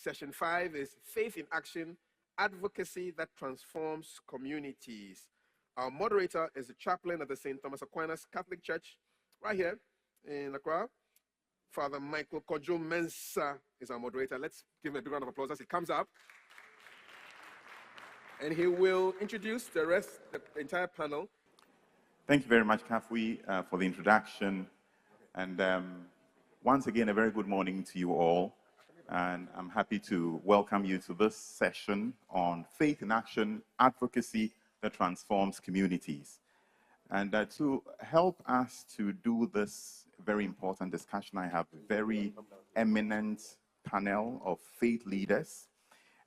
Session 5 is Faith in Action, Advocacy that Transforms Communities. Our moderator is the chaplain at the St. Thomas Aquinas Catholic Church, right here in Accra. Father Michael Kojo Mensah is our moderator. Let's give him a big round of applause as he comes up. And he will introduce the entire panel. Thank you very much, Kafui, for the introduction. And once again, a very good morning to you all. And I'm happy to welcome you to this session on Faith in Action, Advocacy that Transforms Communities. And to help us to do this very important discussion, I have a very eminent panel of faith leaders.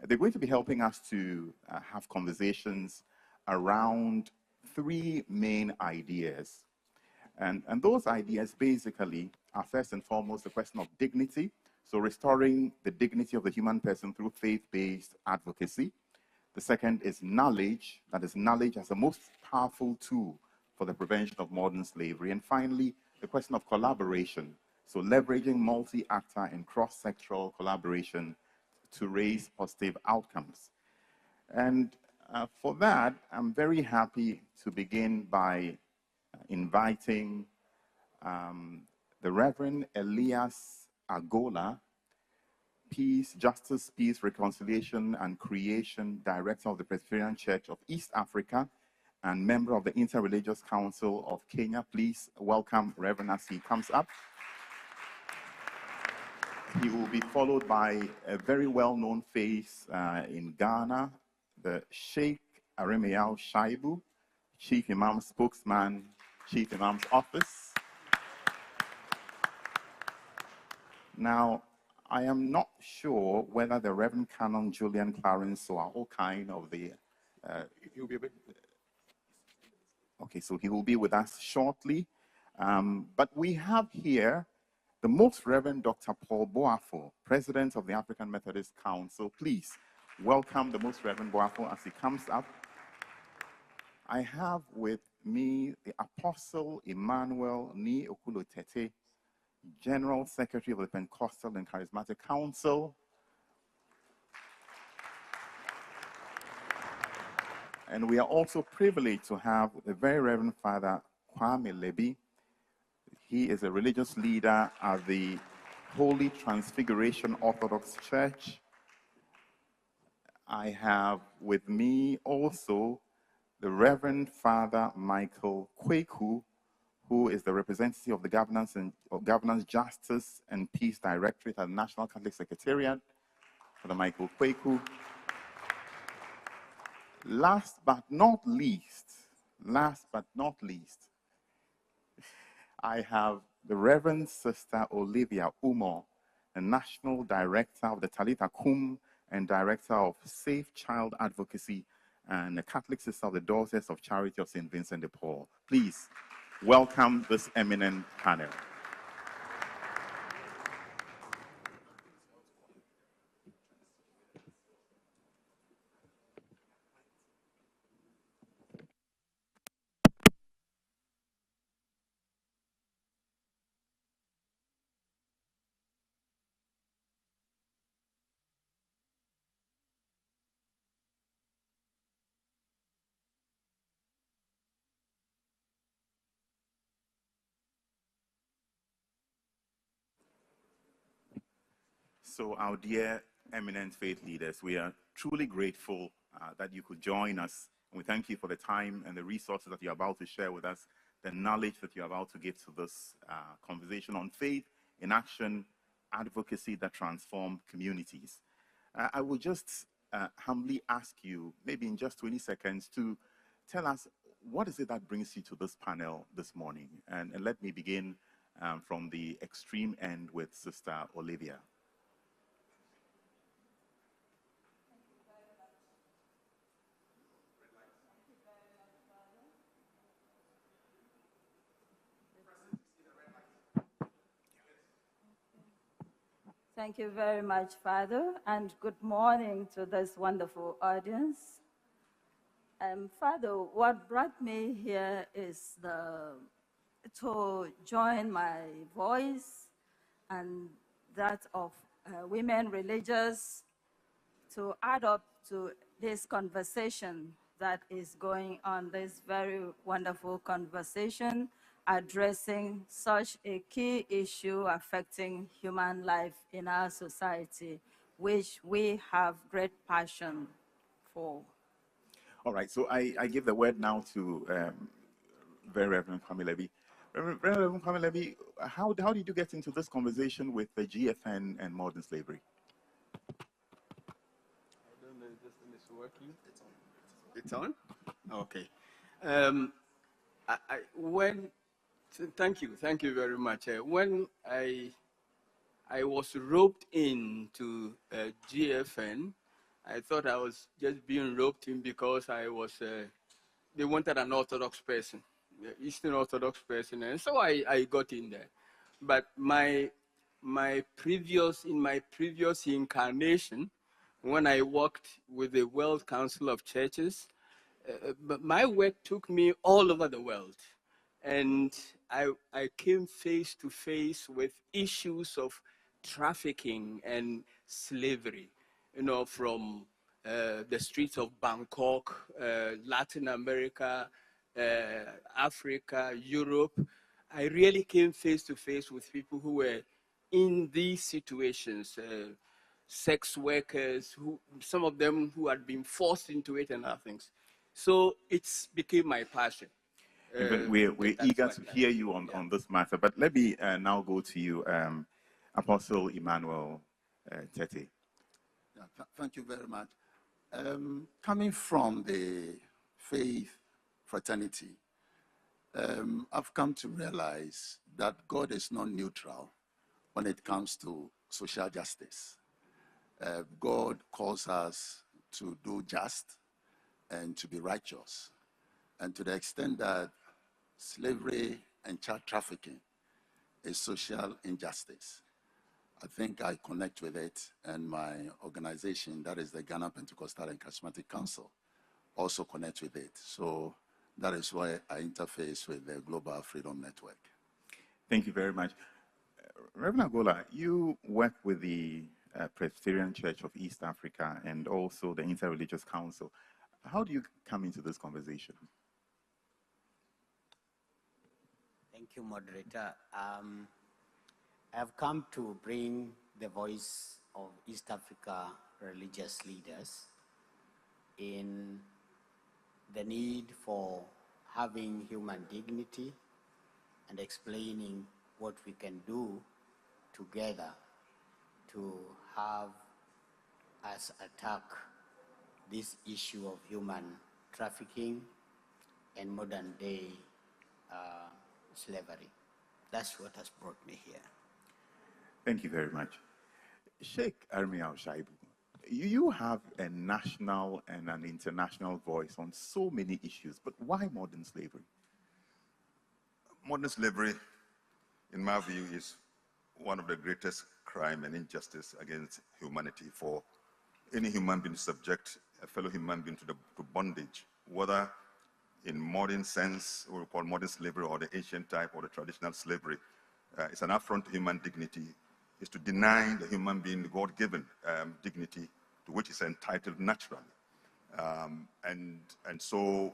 They're going to be helping us to have conversations around three main ideas. And those ideas basically are first and foremost the question of dignity. So restoring the dignity of the human person through faith-based advocacy. The second is knowledge, that is knowledge as the most powerful tool for the prevention of modern slavery. And finally, the question of collaboration. So leveraging multi-actor and cross-sectoral collaboration to raise positive outcomes. And for that, I'm very happy to begin by inviting the Reverend Elias Agola, Peace, Justice, Peace, Reconciliation, and Creation Director of the Presbyterian Church of East Africa and member of the Interreligious Council of Kenya. Please welcome Reverend as he comes up. He will be followed by a very well-known face in Ghana, the Sheikh Aremeyao Shaibu, Chief Imam Spokesman, Chief Imam's Office. Now, I am not sure whether the Reverend Canon Julian Clarence or all kind of the... He'll be a bit... Okay, so he will be with us shortly. But we have here the Most Reverend Dr. Paul Boafo, President of the African Methodist Council. Please welcome the Most Reverend Boafo as he comes up. I have with me the Apostle Emmanuel Ni Okulo Tete, General Secretary of the Pentecostal and Charismatic Council. And we are also privileged to have the very Reverend Father Kwame Lebi. He is a religious leader at the Holy Transfiguration Orthodox Church. I have with me also the Reverend Father Michael Kweku, who is the representative of the Governance, Justice, and Peace Directorate at the National Catholic Secretariat. Father Michael Kweku. Last but not least, I have the Reverend Sister Olivia Umo, the National Director of the Talitha Kum and Director of Safe Child Advocacy and the Catholic Sister of the Daughters of Charity of St. Vincent de Paul. Please welcome this eminent panel. So our dear eminent faith leaders, we are truly grateful that you could join us. And we thank you for the time and the resources that you're about to share with us, the knowledge that you're about to give to this conversation on faith in action, advocacy that transform communities. I will just humbly ask you, maybe in just 20 seconds, to tell us what is it that brings you to this panel this morning? And let me begin from the extreme end with Sister Olivia. Thank you very much, Father, and good morning to this wonderful audience. Father, what brought me here is to join my voice and that of women religious to add up to this conversation that is going on, this very wonderful conversation addressing such a key issue affecting human life in our society, which we have great passion for. All right, so I give the word now to Very Reverend Kwame Levy. Reverend Kwame Levy, how did you get into this conversation with the GFN and modern slavery? I don't know if this thing is working. It's on? Okay. Thank you very much. When I was roped into GFN, I thought I was just being roped in because they wanted an Orthodox person, Eastern Orthodox person, and so I got in there. But in my previous incarnation, when I worked with the World Council of Churches, but my work took me all over the world. And I came face to face with issues of trafficking and slavery, from the streets of Bangkok, Latin America, Africa, Europe. I really came face to face with people who were in these situations, sex workers, some of them who had been forced into it and other things. So it's became my passion. We're eager to hear you on this matter, but let me now go to you, Apostle Emmanuel Tete. Yeah, thank you very much. Coming from the faith fraternity, I've come to realize that God is not neutral when it comes to social justice. God calls us to do just and to be righteous. And to the extent that slavery and child trafficking is social injustice, I think I connect with it, and my organization, that is the Ghana Pentecostal and Charismatic Council, also connects with it. So that is why I interface with the Global Freedom Network. Thank you very much. Reverend Agola, you work with the Presbyterian Church of East Africa and also the Interreligious Council. How do you come into this conversation? Thank you, moderator. I've come to bring the voice of East Africa religious leaders in the need for having human dignity and explaining what we can do together to have us attack this issue of human trafficking and modern day slavery. That's what has brought me here. Thank you very much. Sheikh Armi Al-Shaibu, you have a national and an international voice on so many issues, but why modern slavery? Modern slavery, in my view, is one of the greatest crime and injustice against humanity. For any human being to subject a fellow human being to bondage, whether in modern sense, what we call modern slavery, or the ancient type, or the traditional slavery, it's an affront to human dignity. Is to deny the human being the God-given dignity to which is entitled naturally. And so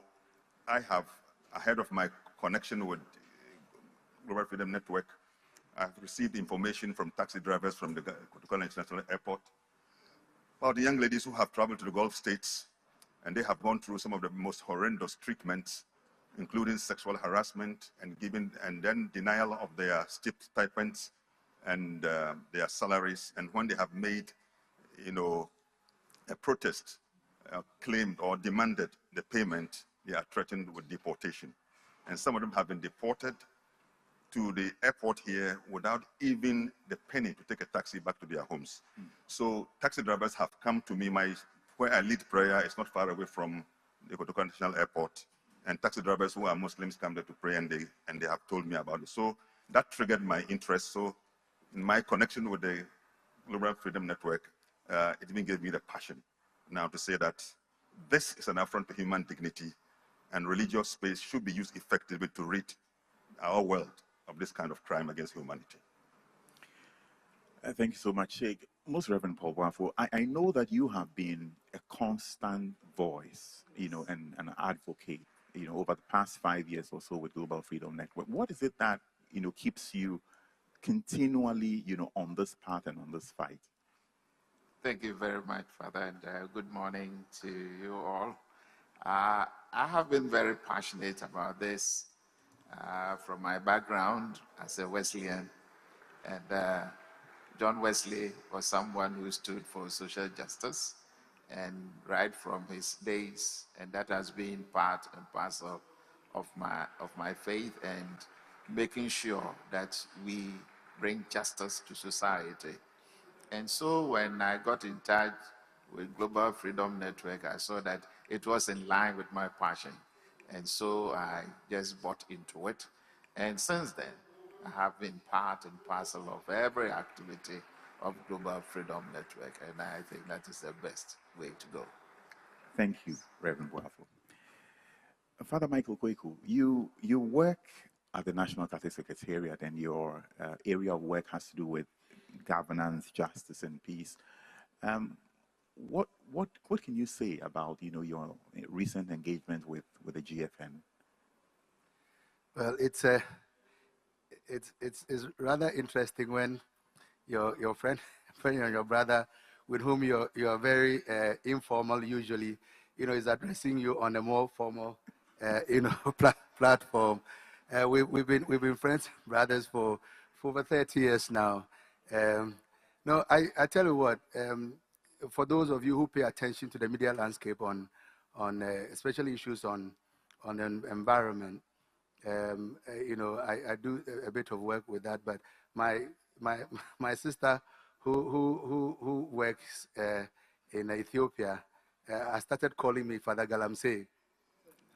I have, ahead of my connection with Global Freedom Network, I've received information from taxi drivers from the Kotokola International Airport about the young ladies who have traveled to the Gulf states, and they have gone through some of the most horrendous treatments, including sexual harassment and then denial of their stipends and their salaries. And when they have made, a protest, claimed or demanded the payment, they are threatened with deportation. And some of them have been deported to the airport here without even the penny to take a taxi back to their homes. So taxi drivers have come to me. Where I lead prayer is not far away from the Kotokola International Airport. And taxi drivers who are Muslims come there to pray, and they have told me about it. So that triggered my interest. So in my connection with the Global Freedom Network, it even gave me the passion now to say that this is an affront to human dignity, and religious space should be used effectively to rid our world of this kind of crime against humanity. Thank you so much, Sheikh. Most Reverend Paul Wafo, I know that you have been a constant voice, and an advocate, over the past 5 years or so with Global Freedom Network. What is it that, keeps you continually, on this path and on this fight? Thank you very much, Father, and good morning to you all. I have been very passionate about this from my background as a Wesleyan, and John Wesley was someone who stood for social justice, and right from his days, and that has been part and parcel of my faith, and making sure that we bring justice to society. And so when I got in touch with Global Freedom Network, I saw that it was in line with my passion. And so I just bought into it. And since then, I have been part and parcel of every activity of Global Freedom Network. And I think that is the best way to go. Thank you, Reverend Wafo. Father Michael Kweku, you work at the National Catholic Secretariat, and your area of work has to do with governance, justice, and peace. What can you say about your recent engagement with the GFN? Well, it's rather interesting when your friend and your brother, with whom you are very informal usually, is addressing you on a more formal platform. We've been friends, brothers for over 30 years now. No, I tell you what. For those of you who pay attention to the media landscape on especially issues on environment, I do a bit of work with that. But my sister who works in Ethiopia has started calling me Father Galamsey.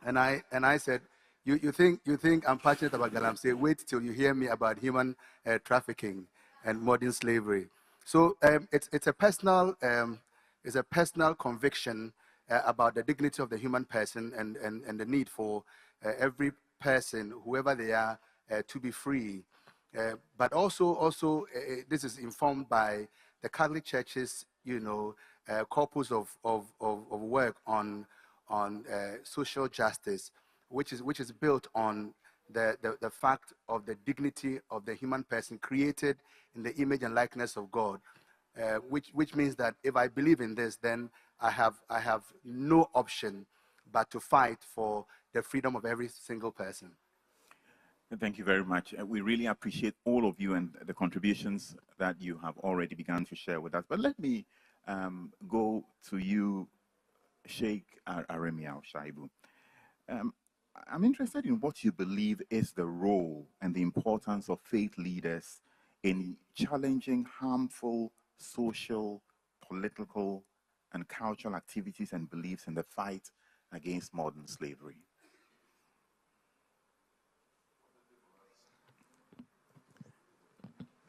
And I said, you think I'm passionate about Galamsey? Wait till you hear me about human trafficking and modern slavery. So it's a personal conviction about the dignity of the human person and the need for every person, whoever they are, to be free. But also this is informed by the Catholic Church's corpus of work on social justice, which is built on the fact of the dignity of the human person created in the image and likeness of God, which means that if I believe in this, then I have no option but to fight for the freedom of every single person. Thank you very much. We really appreciate all of you and the contributions that you have already begun to share with us. But let me go to you, Sheikh Aremia Shaibu. I'm interested in what you believe is the role and the importance of faith leaders in challenging harmful social, political, and cultural activities and beliefs in the fight against modern slavery.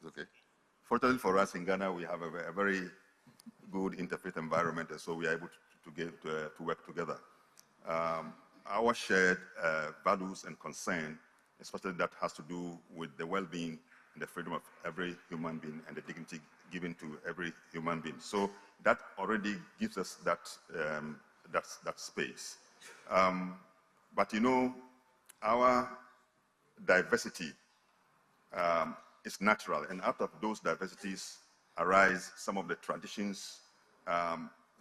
Okay. Fortunately for us in Ghana, we have a very good interfaith environment, and so we are able to work together. Our shared values and concern, especially that has to do with the well-being and the freedom of every human being and the dignity given to every human being. So that already gives us that space. But our diversity is natural, and out of those diversities arise some of the traditions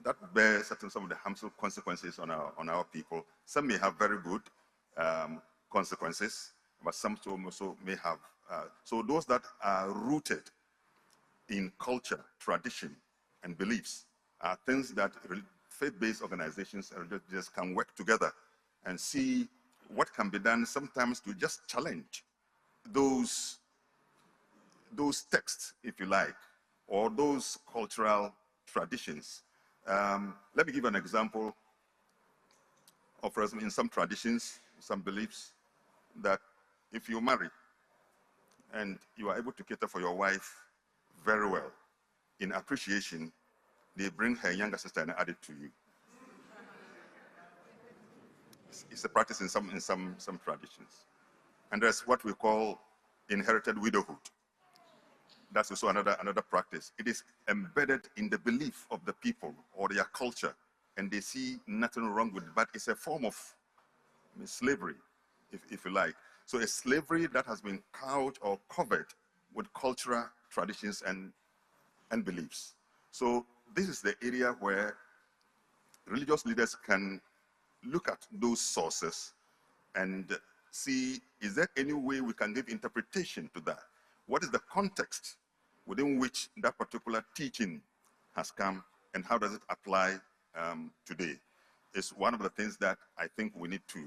that bear some of the harmful consequences on our people. Some may have very good consequences, but some also may have. So those that are rooted in culture, tradition, and beliefs are things that faith-based organizations and religions can work together and see what can be done sometimes to just challenge those texts, if you like, or those cultural traditions. Let me give an example of, for example, in some traditions, some beliefs, that if you marry and you are able to cater for your wife very well, in appreciation, they bring her younger sister and add it to you. It's a practice in some traditions. And there's what we call inherited widowhood. That's also another practice. It is embedded in the belief of the people or their culture, and they see nothing wrong with it, but it's a form of slavery, if you like. So a slavery that has been couched or covered with cultural traditions and beliefs. So this is the area where religious leaders can look at those sources and see, is there any way we can give interpretation to that? What is the context within which that particular teaching has come, and how does it apply today? Is one of the things that I think we need to.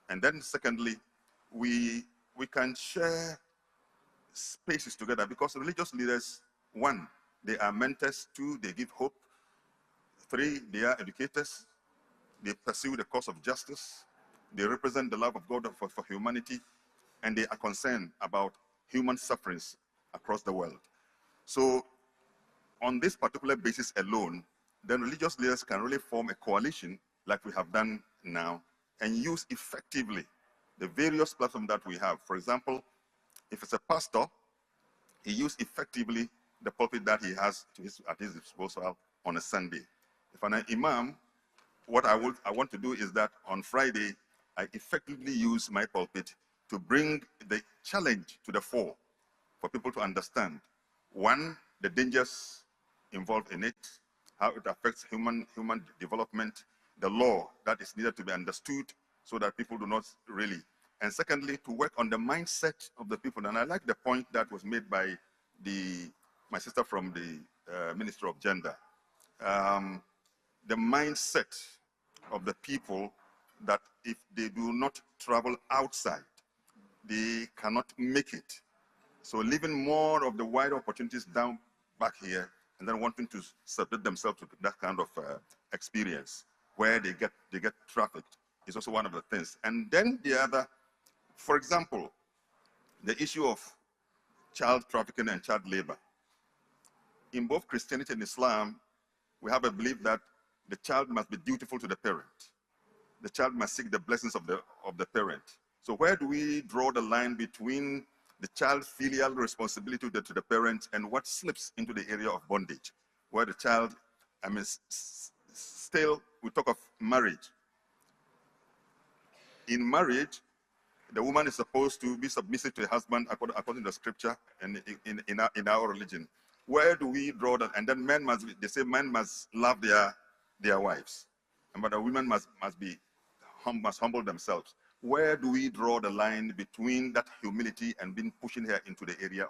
And then secondly, we can share spaces together, because religious leaders, one, they are mentors. Two, they give hope. Three, they are educators. They pursue the cause of justice. They represent the love of God for humanity, and they are concerned about human sufferings across the world. So on this particular basis alone, then religious leaders can really form a coalition like we have done now and use effectively the various platforms that we have. For example, if it's a pastor, he uses effectively the pulpit that he has at his disposal on a Sunday. If an imam, what I want to do is that on Friday, I effectively use my pulpit to bring the challenge to the fore for people to understand. One, the dangers involved in it, how it affects human development, the law that is needed to be understood so that people do not really. And secondly, to work on the mindset of the people. And I like the point that was made by my sister from the Ministry of Gender. The mindset of the people, that if they do not travel outside, they cannot make it. So leaving more of the wider opportunities down back here, and then wanting to submit themselves to that kind of experience where they get trafficked is also one of the things. And then the other, for example, the issue of child trafficking and child labor. In both Christianity and Islam, we have a belief that the child must be dutiful to the parent. The child must seek the blessings of the parent. So where do we draw the line between the child's filial responsibility to the parent and what slips into the area of bondage, where the child, still we talk of marriage. In marriage, the woman is supposed to be submissive to the husband according to the scripture and in our religion. Where do we draw that? And then they say men must love their wives, but the women must humble themselves. Where do we draw the line between that humility and being pushing her into the area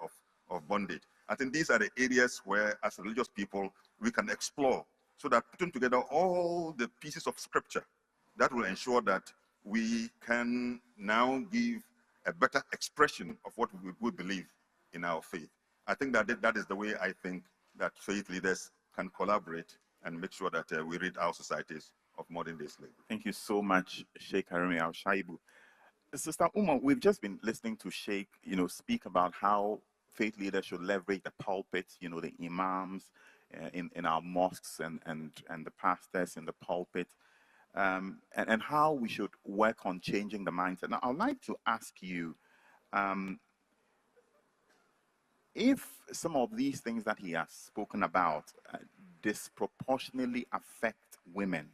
of bondage? I think these are the areas where, as religious people, we can explore, so that putting together all the pieces of scripture, that will ensure that we can now give a better expression of what we believe in our faith. I think that is the way I think that faith leaders can collaborate and make sure that we rid our societies of modern day slavery. Thank you so much, Sheikh Harimi Al-Shaibu. Sister Uma, we've just been listening to Sheikh, speak about how faith leaders should leverage the pulpit, the imams in our mosques and the pastors in the pulpit, and how we should work on changing the mindset. Now, I'd like to ask you, if some of these things that he has spoken about disproportionately affect women,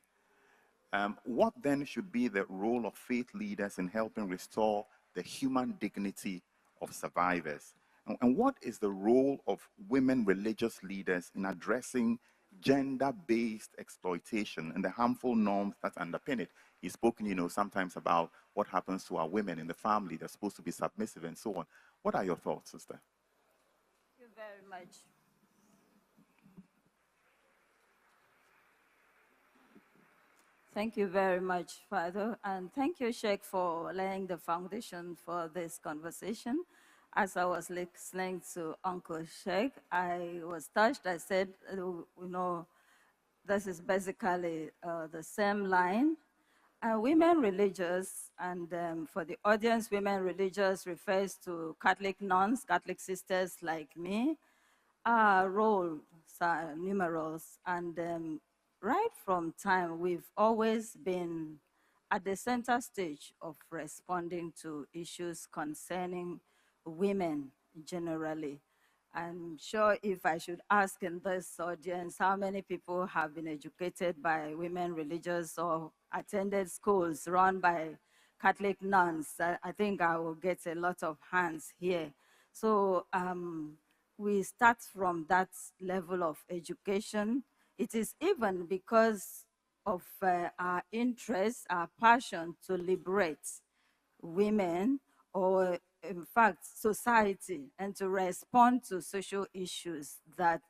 what then should be the role of faith leaders in helping restore the human dignity of survivors? And what is the role of women religious leaders in addressing gender-based exploitation and the harmful norms that underpin it? He's spoken, sometimes about what happens to our women in the family. They're supposed to be submissive and so on. What are your thoughts, sister? Thank you very much. Thank you very much, Father. And thank you, Sheikh, for laying the foundation for this conversation. As I was listening to Uncle Sheikh, I was touched. I said, this is basically the same line. Women religious, and for the audience, women religious refers to Catholic nuns, Catholic sisters like me. Our roles are numerous, and right from time, we've always been at the center stage of responding to issues concerning women generally. I'm sure if I should ask in this audience how many people have been educated by women religious or attended schools run by Catholic nuns, I think I will get a lot of hands here. So we start from that level of education. It is even because of our interest, our passion to liberate women, or in fact society, and to respond to social issues that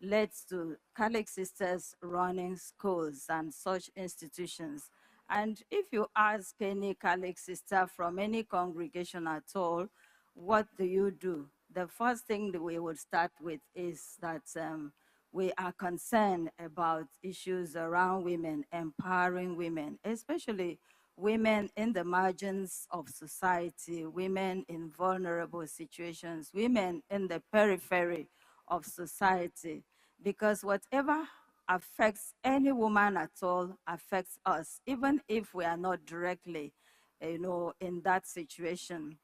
led to Catholic sisters running schools and such institutions. And if you ask any Catholic sister from any congregation at all, what do you do? The first thing that we would start with is that we are concerned about issues around women, empowering women, especially women in the margins of society, women in vulnerable situations, women in the periphery of society, because whatever affects any woman at all affects us, even if we are not directly, in that situation.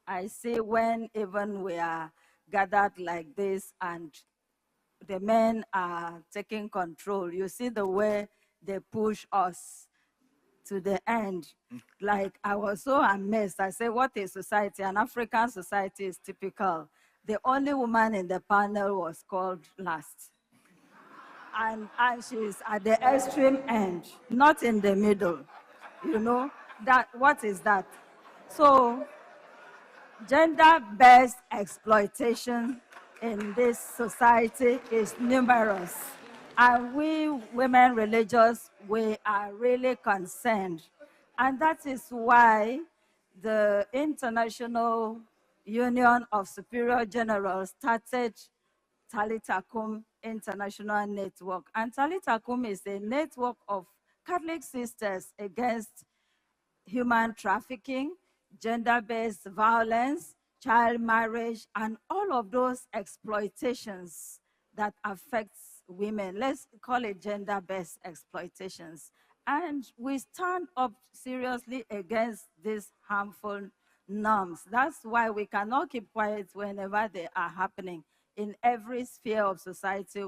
I say when even we are gathered like this and the men are taking control, you see the way they push us to the end. Like, I was so amazed. I said, what a society, an African society is typical. The only woman in the panel was called last. And she's at the extreme end, not in the middle. What is that? So gender-based exploitation in this society is numerous. And we women religious, we are really concerned. And that is why the International Union of Superior Generals started Talitha Kum International Network. And Talitha Kum is a network of Catholic sisters against human trafficking, gender-based violence, child marriage, and all of those exploitations that affects women. Let's call it gender-based exploitations. And we stand up seriously against these harmful norms. That's why we cannot keep quiet whenever they are happening in every sphere of society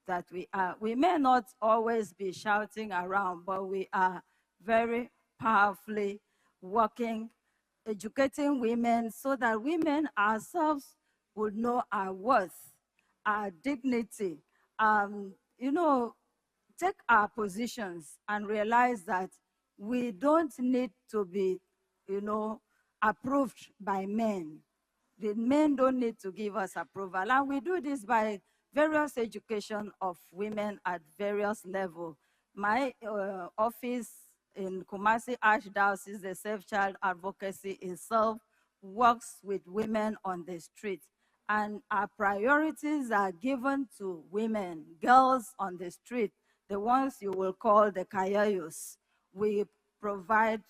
that we are. We may not always be shouting around, but we are very powerfully working, educating women so that women ourselves would know our worth, our dignity, take our positions and realize that we don't need to be, approved by men. The men don't need to give us approval. And we do this by various education of women at various levels. My office in Kumasi Archdiocese, the Safe Child Advocacy itself, works with women on the street. And our priorities are given to women, girls on the street, the ones you will call the kayayos. We provide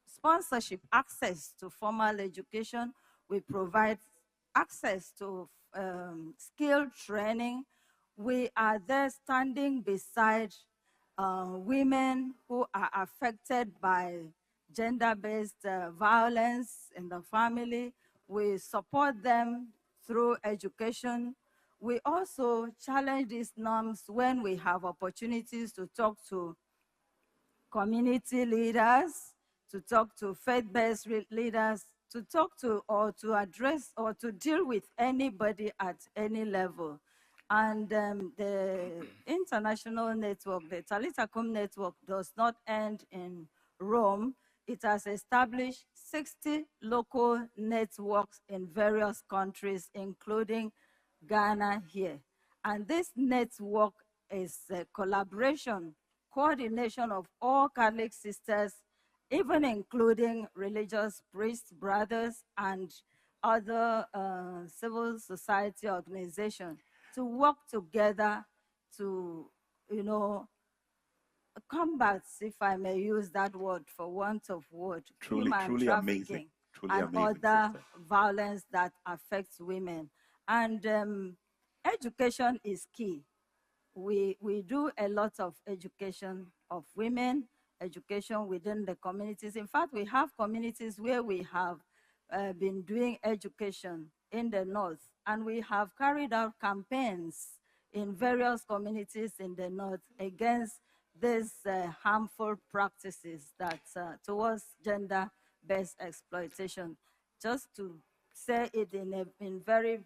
sponsorship, access to formal education. We provide access to skill training. We are there standing beside women who are affected by gender-based violence in the family. We support them through education. We also challenge these norms when we have opportunities to talk to community leaders, to talk to faith-based leaders, to talk to or to address or to deal with anybody at any level. And the international network, the Talitha Kum network, does not end in Rome. It has established 60 local networks in various countries, including Ghana here. And this network is a collaboration, coordination of all Catholic sisters, even including religious priests, brothers, and other civil society organizations, to work together to, combat, if I may use that word for want of word, human trafficking and other violence that affects women. And education is key. We do a lot of education of women, education within the communities. In fact, we have communities where we have been doing education in the north, And we have carried out campaigns in various communities in the North against these harmful practices that towards gender-based exploitation. Just to say it in very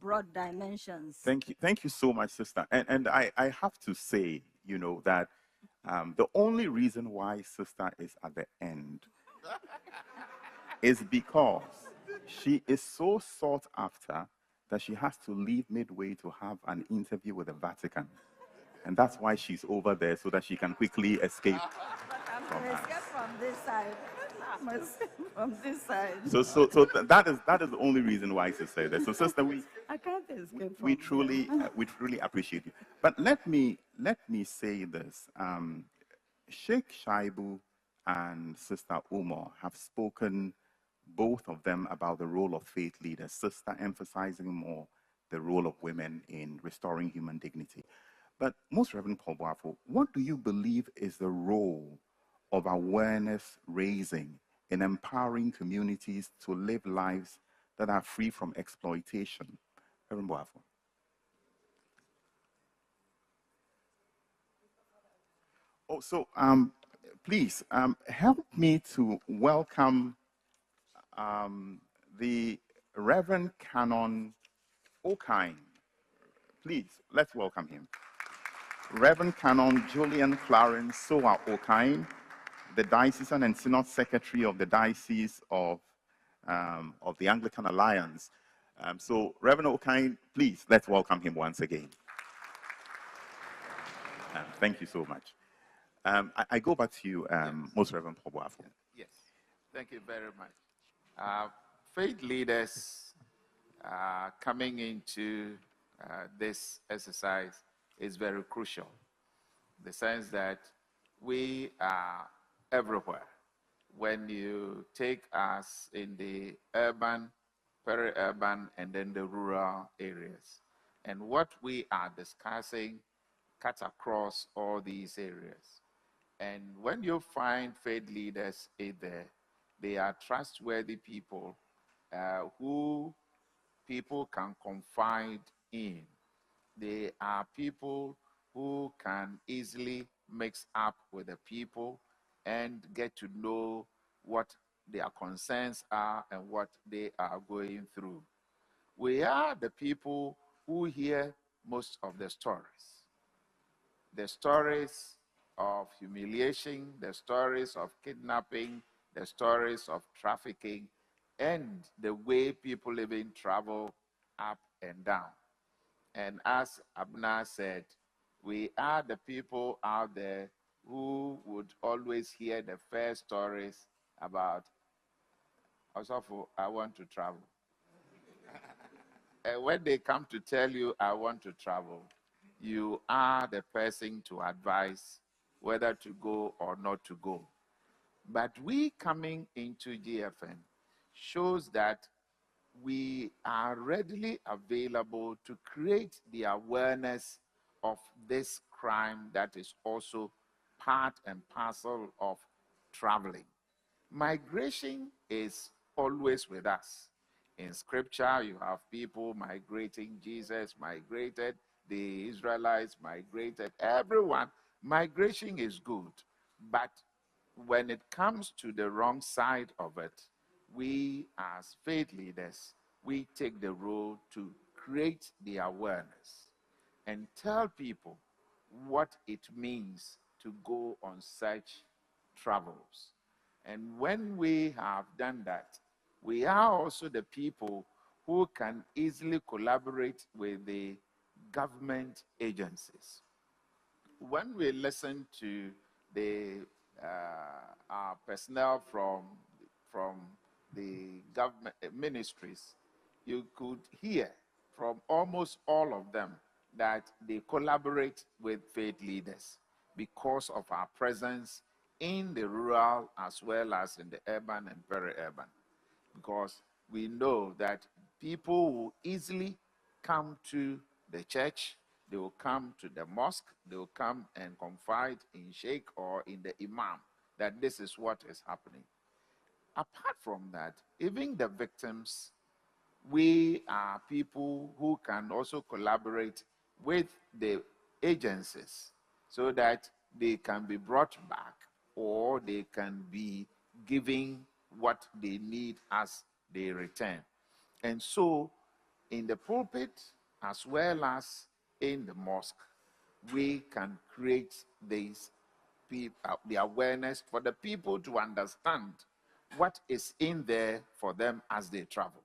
broad dimensions. Thank you so much, sister. And I have to say, you know, that the only reason why sister is at the end is because she is so sought after that she has to leave midway to have an interview with the Vatican. And that's why she's over there, so that she can quickly escape. But I'm going to escape from this side. I'm escape from this side. So that is the only reason why she said that. So, sister, I can't escape from we truly appreciate you. But let me say this: Sheikh Shaibu and Sister Umar have spoken, both of them, about the role of faith leaders. Sister emphasizing more the role of women in restoring human dignity. But Most Reverend Paul Boafo, what do you believe is the role of awareness raising in empowering communities to live lives that are free from exploitation? Reverend Boafo. Oh, so please help me to welcome the Reverend Canon Okine. Please, let's welcome him. Reverend Canon Julian Clarence Soa Okine, the Diocesan and Synod Secretary of the Diocese of the Anglican Alliance. So, Reverend Okine, please, let's welcome him once again. Thank you so much. I go back to you, Most Reverend Paul Boafo. Yes, thank you very much. Faith leaders coming into this exercise is very crucial. The sense that we are everywhere. When you take us in the urban, peri-urban, and then the rural areas, and what we are discussing cuts across all these areas. And when you find faith leaders in there, they are trustworthy people who people can confide in. They are people who can easily mix up with the people and get to know what their concerns are and what they are going through. We are the people who hear most of the stories. The stories of humiliation, the stories of kidnapping, the stories of trafficking, and the way people even travel up and down. And as Abner said, we are the people out there who would always hear the first stories about, also, I want to travel. And when they come to tell you, I want to travel, you are the person to advise whether to go or not to go. But we coming into GFN shows that we are readily available to create the awareness of this crime that is also part and parcel of traveling. Migration is always with us. In scripture, you have people migrating. Jesus migrated, the Israelites migrated, everyone. Migration is good, but when it comes to the wrong side of it, we as faith leaders, we take the role to create the awareness and tell people what it means to go on such travels. And when we have done that, we are also the people who can easily collaborate with the government agencies. When we listen to our personnel from the government ministries, you could hear from almost all of them that they collaborate with faith leaders because of our presence in the rural as well as in the urban and peri-urban. Because we know that people will easily come to the church, they will come to the mosque, they will come and confide in sheikh or in the imam that this is what is happening. Apart from that, even the victims we are people who can also collaborate with the agencies so that they can be brought back or they can be giving what they need as they return. And so, in the pulpit as well as in the mosque, we can create this the awareness for the people to understand what is in there for them as they travel.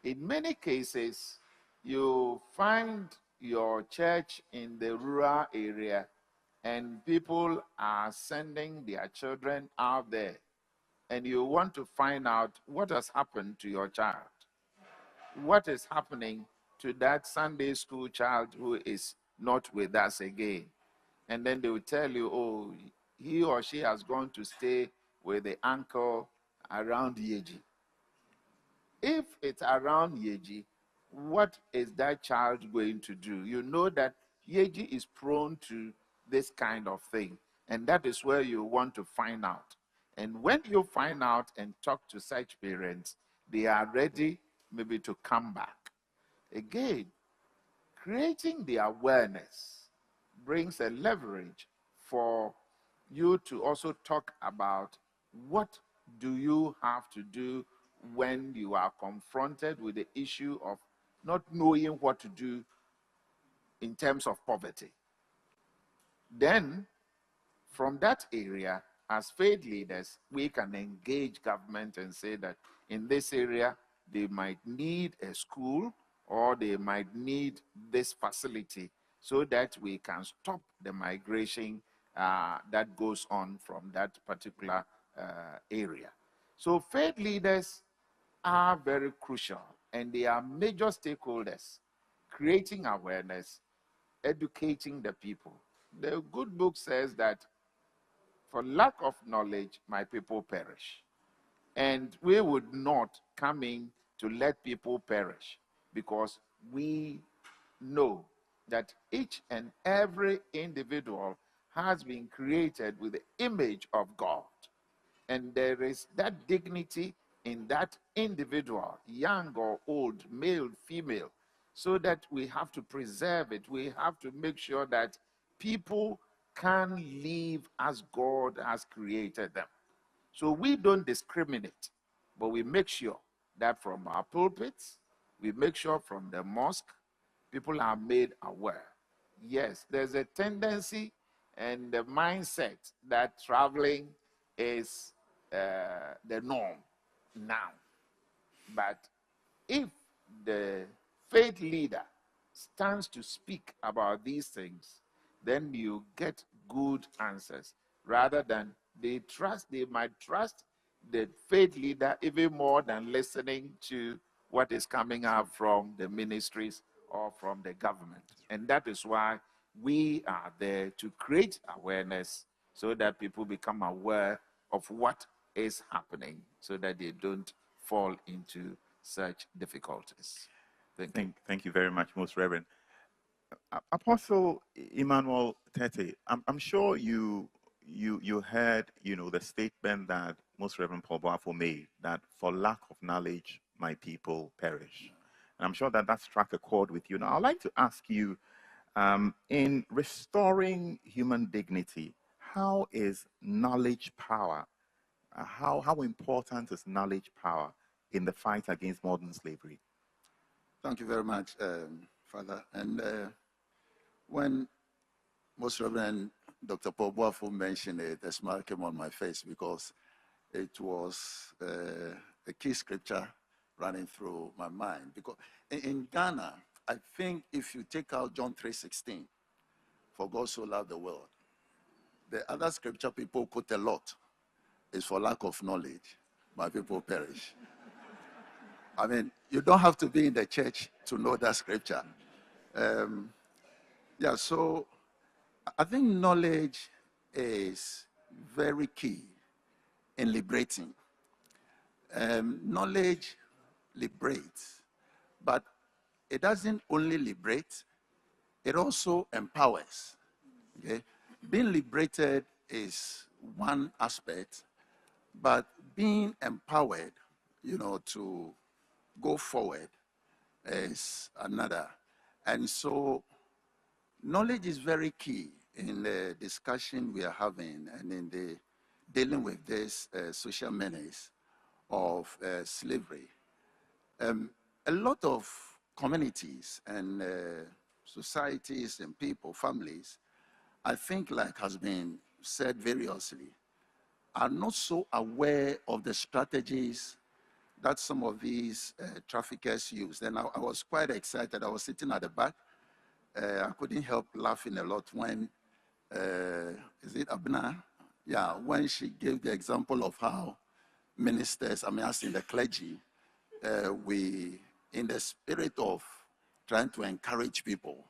In many cases, you find your church in the rural area and people are sending their children out there, and you want to find out what has happened to your child. What is happening to that Sunday school child who is not with us again? And then they will tell you, oh, he or she has gone to stay with the uncle around Yeji. If it's around Yeji, what is that child going to do? You know that Yeji is prone to this kind of thing. And that is where you want to find out. And when you find out and talk to such parents, they are ready maybe to come back. Again, creating the awareness brings a leverage for you to also talk about what do you have to do when you are confronted with the issue of not knowing what to do in terms of poverty. Then, from that area, as faith leaders, we can engage government and say that in this area, they might need a school or they might need this facility so that we can stop the migration that goes on from that particular area. So faith leaders are very crucial and they are major stakeholders, creating awareness, educating the people. The good book says that for lack of knowledge, my people perish. And we would not come in to let people perish because we know that each and every individual has been created with the image of God. And there is that dignity in that individual, young or old, male, female, so that we have to preserve it. We have to make sure that people can live as God has created them. So we don't discriminate, but we make sure that from our pulpits, we make sure from the mosque, people are made aware. Yes, there's a tendency and the mindset that traveling is the norm now. But if the faith leader stands to speak about these things, then you get good answers rather than they might trust the faith leader even more than listening to what is coming out from the ministries or from the government. And that is why we are there to create awareness so that people become aware of what is happening so that they don't fall into such difficulties. Thank you very much, Most Reverend. Apostle Emmanuel Tete, I'm sure you heard, the statement that Most Reverend Paul Boafo made, that for lack of knowledge, my people perish. And I'm sure that struck a chord with you. Now, I'd like to ask you, in restoring human dignity, how is knowledge power? How important is knowledge power in the fight against modern slavery? Thank you very much, Father. And when Most Reverend Dr. Paul Boafo mentioned it, a smile came on my face because it was a key scripture running through my mind. Because in Ghana, I think if you take out John 3:16, for God so loved the world, the other scripture people quote a lot is for lack of knowledge, my people perish. I mean, you don't have to be in the church to know that scripture. So I think knowledge is very key in liberating. Knowledge liberates, but it doesn't only liberate, it also empowers. Okay? Being liberated is one aspect, but being empowered, to go forward is another. And so knowledge is very key in the discussion we are having and in the dealing with this social menace of slavery. A lot of communities and societies and people, families, I think, like has been said variously, are not so aware of the strategies that some of these traffickers use. And I was quite excited. I was sitting at the back. I couldn't help laughing a lot when, is it Abna? Yeah, when she gave the example of how ministers, as in the clergy, we, in the spirit of trying to encourage people,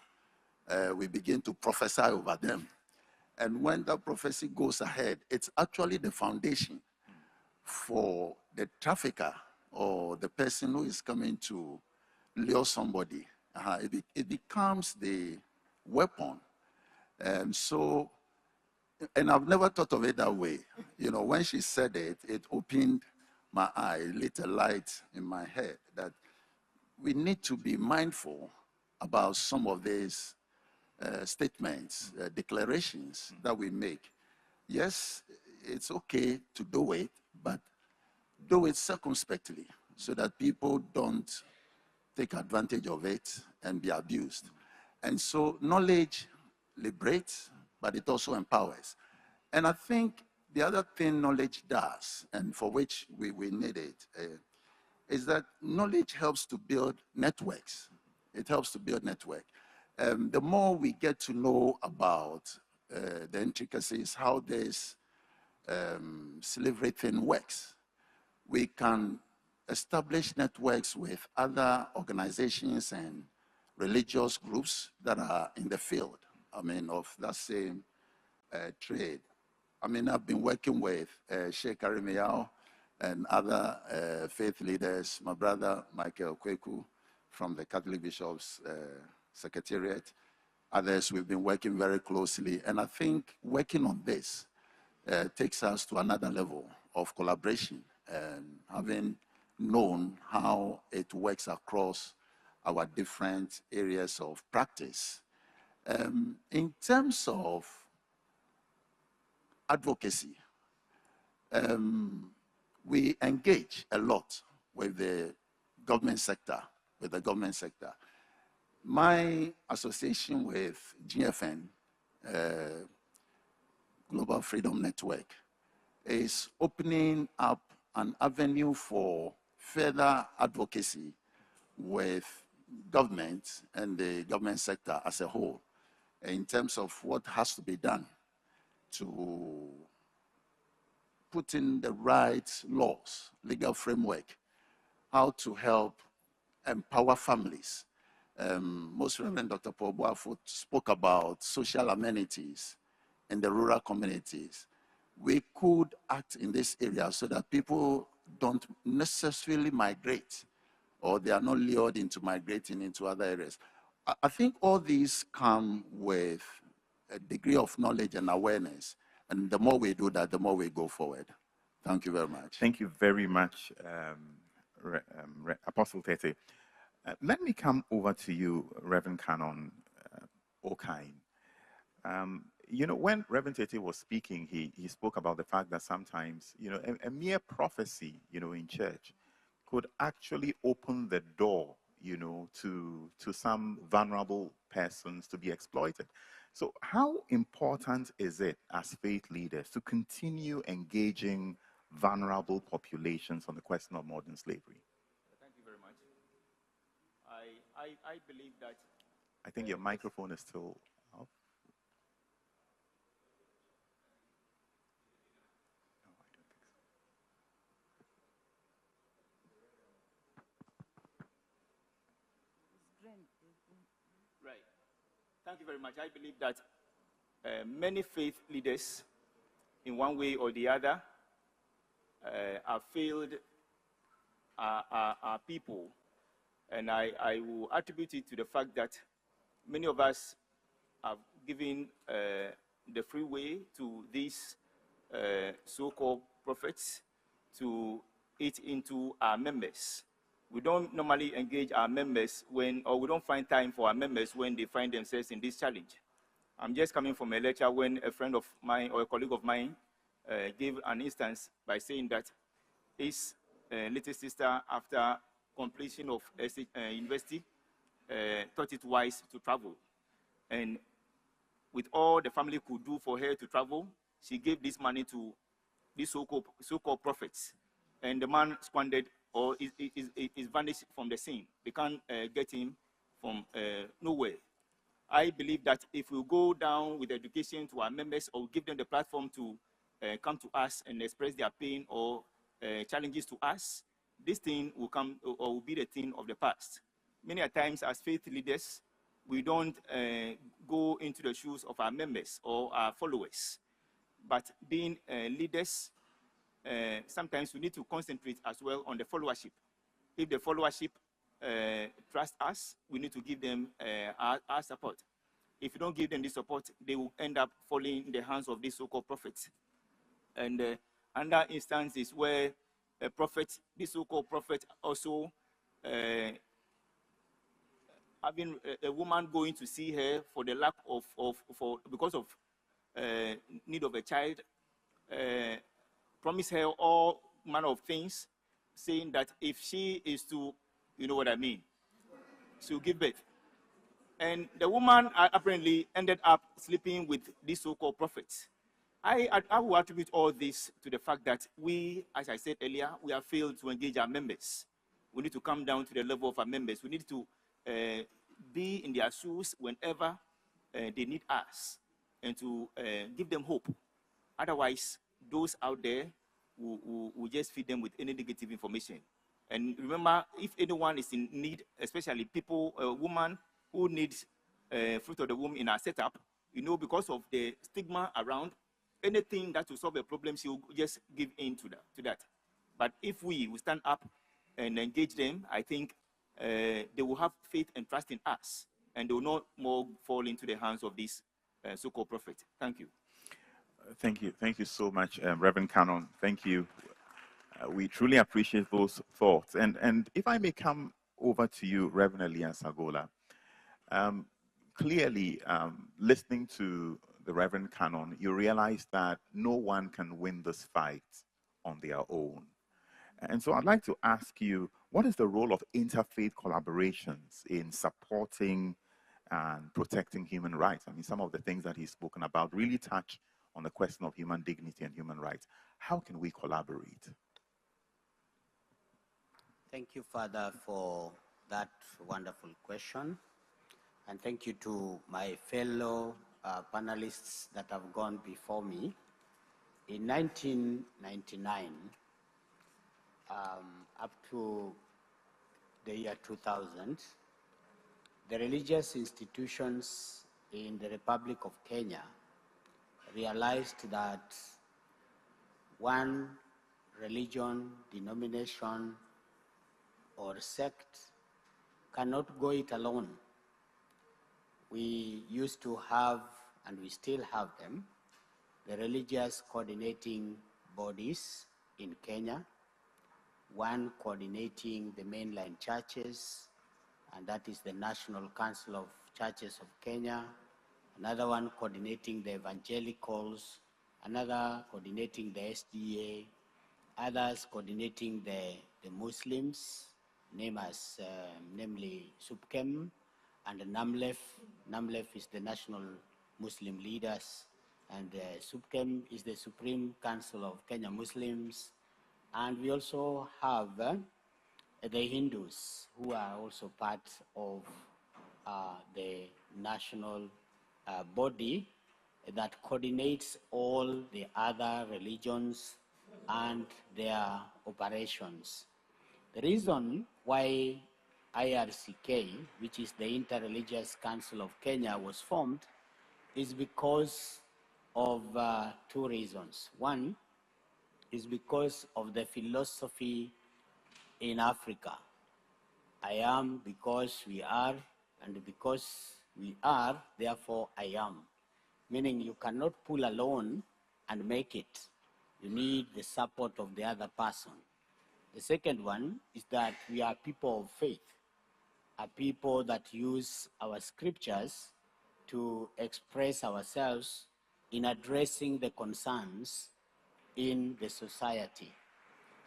we begin to prophesy over them. And when that prophecy goes ahead, it's actually the foundation for the trafficker or the person who is coming to lure somebody. It becomes the weapon. So, and I've never thought of it that way. You know, when she said it, it opened my eye, lit a light in my head that we need to be mindful about some of these statements, declarations that we make. Yes, it's okay to do it, but do it circumspectly so that people don't take advantage of it and be abused. And so knowledge liberates, but it also empowers. And I think the other thing knowledge does, and for which we need it, is that knowledge helps to build networks. It helps to build network. The more we get to know about the intricacies, how this slavery thing works, we can establish networks with other organizations and religious groups that are in the field, of that same trade. I've been working with Sheikh Karimiyao and other faith leaders, my brother Michael Kweku from the Catholic Bishops Secretariat, others we've been working very closely. And I think working on this takes us to another level of collaboration and having known how it works across our different areas of practice. In terms of advocacy, we engage a lot with the government sector, My association with GFN, Global Freedom Network, is opening up an avenue for further advocacy with government and the government sector as a whole in terms of what has to be done to put in the right laws, legal framework, how to help empower families. Most Reverend Dr. Paul Boafo spoke about social amenities in the rural communities. We could act in this area so that people don't necessarily migrate, or they are not lured into migrating into other areas. I think all these come with a degree of knowledge and awareness. And the more we do that, the more we go forward. Thank you very much. Thank you very much, Apostle Tete. Let me come over to you, Reverend Canon Okain. When Reverend Tete was speaking, he spoke about the fact that sometimes, a mere prophecy, in church could actually open the door, to some vulnerable persons to be exploited. So how important is it as faith leaders to continue engaging vulnerable populations on the question of modern slavery? Thank you very much. I believe that... I think your microphone is still off. Right. Thank you very much. I believe that many faith leaders, in one way or the other, have failed our people. And I will attribute it to the fact that many of us have given the free way to these so-called prophets to eat into our members We don't normally engage our members or we don't find time for our members when they find themselves in this challenge. I'm just coming from a lecture when a friend of mine or a colleague of mine gave an instance by saying that his little sister, after completion of university, thought it wise to travel. And with all the family could do for her to travel, she gave this money to these so-called prophets. And the man squandered or is vanished from the scene. They can't get him from nowhere. I believe that if we go down with education to our members or give them the platform to come to us and express their pain or challenges to us, this thing will come or will be the thing of the past. Many a times as faith leaders, we don't go into the shoes of our members or our followers. But being leaders, sometimes we need to concentrate as well on the followership. If the followership trust us, we need to give them our support. If you don't give them the support, they will end up falling in the hands of these so-called prophets. And another instance is where a prophet, this so-called prophet, also having a woman going to see her for the lack of because of need of a child, promise her all manner of things, saying that if she is to, you know what I mean, she'll give birth. And the woman apparently ended up sleeping with these so-called prophets. I will attribute all this to the fact that we, as I said earlier, we have failed to engage our members. We need to come down to the level of our members. We need to be in their shoes whenever they need us and to give them hope. Otherwise, those out there will just feed them with any negative information. And remember, if anyone is in need, especially people, a woman who needs fruit of the womb in our setup, you know, because of the stigma around, anything that will solve a problem, she will just give in to that. But if we stand up and engage them, I think they will have faith and trust in us, and they will not more fall into the hands of these so-called prophets. Thank you. Thank you so much, Reverend Cannon. Thank you. We truly appreciate those thoughts. And if I may come over to you, Reverend Elias Agola, clearly, listening to the Reverend Cannon, you realize that no one can win this fight on their own. And so I'd like to ask you, what is the role of interfaith collaborations in supporting and protecting human rights? I mean, some of the things that he's spoken about really touch on the question of human dignity and human rights. How can we collaborate? Thank you, Father, for that wonderful question. And thank you to my fellow panelists that have gone before me. In 1999, up to the year 2000, the religious institutions in the Republic of Kenya realized that one religion, denomination, or sect cannot go it alone. We used to have, and we still have them, the religious coordinating bodies in Kenya, one coordinating the mainline churches, and that is the National Council of Churches of Kenya, another one coordinating the evangelicals, another coordinating the SDA, others coordinating the Muslims, namely SUPKEM, and the NAMLEF. NAMLEF is the National Muslim Leaders, and SUPKEM is the Supreme Council of Kenya Muslims. And we also have the Hindus, who are also part of the national body that coordinates all the other religions and their operations. The reason why IRCK, which is the Interreligious Council of Kenya, was formed is because of two reasons. One is because of the philosophy in Africa. I am because we are, and because we are, therefore I am. Meaning you cannot pull alone and make it. You need the support of the other person. The second one is that we are people of faith, are people that use our scriptures to express ourselves in addressing the concerns in the society.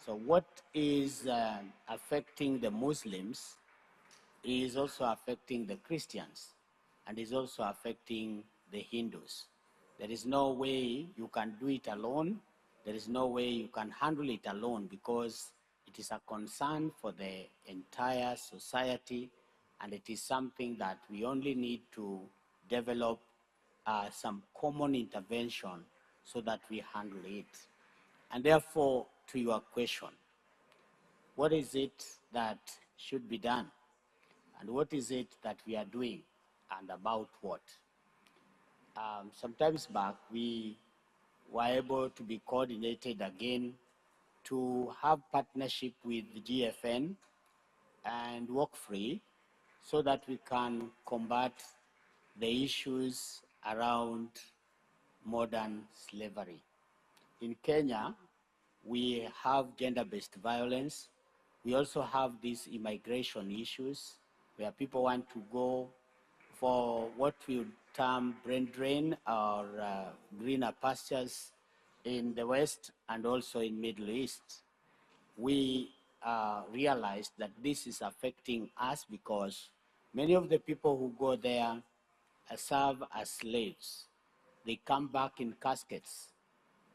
So what is affecting the Muslims is also affecting the Christians and is also affecting the Hindus. There is no way you can do it alone. There is no way you can handle it alone, because it is a concern for the entire society, and it is something that we only need to develop some common intervention so that we handle it. And therefore, to your question, what is it that should be done? And what is it that we are doing, and about what? Sometimes back, we were able to be coordinated again to have partnership with the GFN and Work Free so that we can combat the issues around modern slavery. In Kenya, we have gender-based violence. We also have these immigration issues where people want to go for what we would term brain drain or greener pastures in the West and also in Middle East. We realized that this is affecting us because many of the people who go there serve as slaves. They come back in caskets,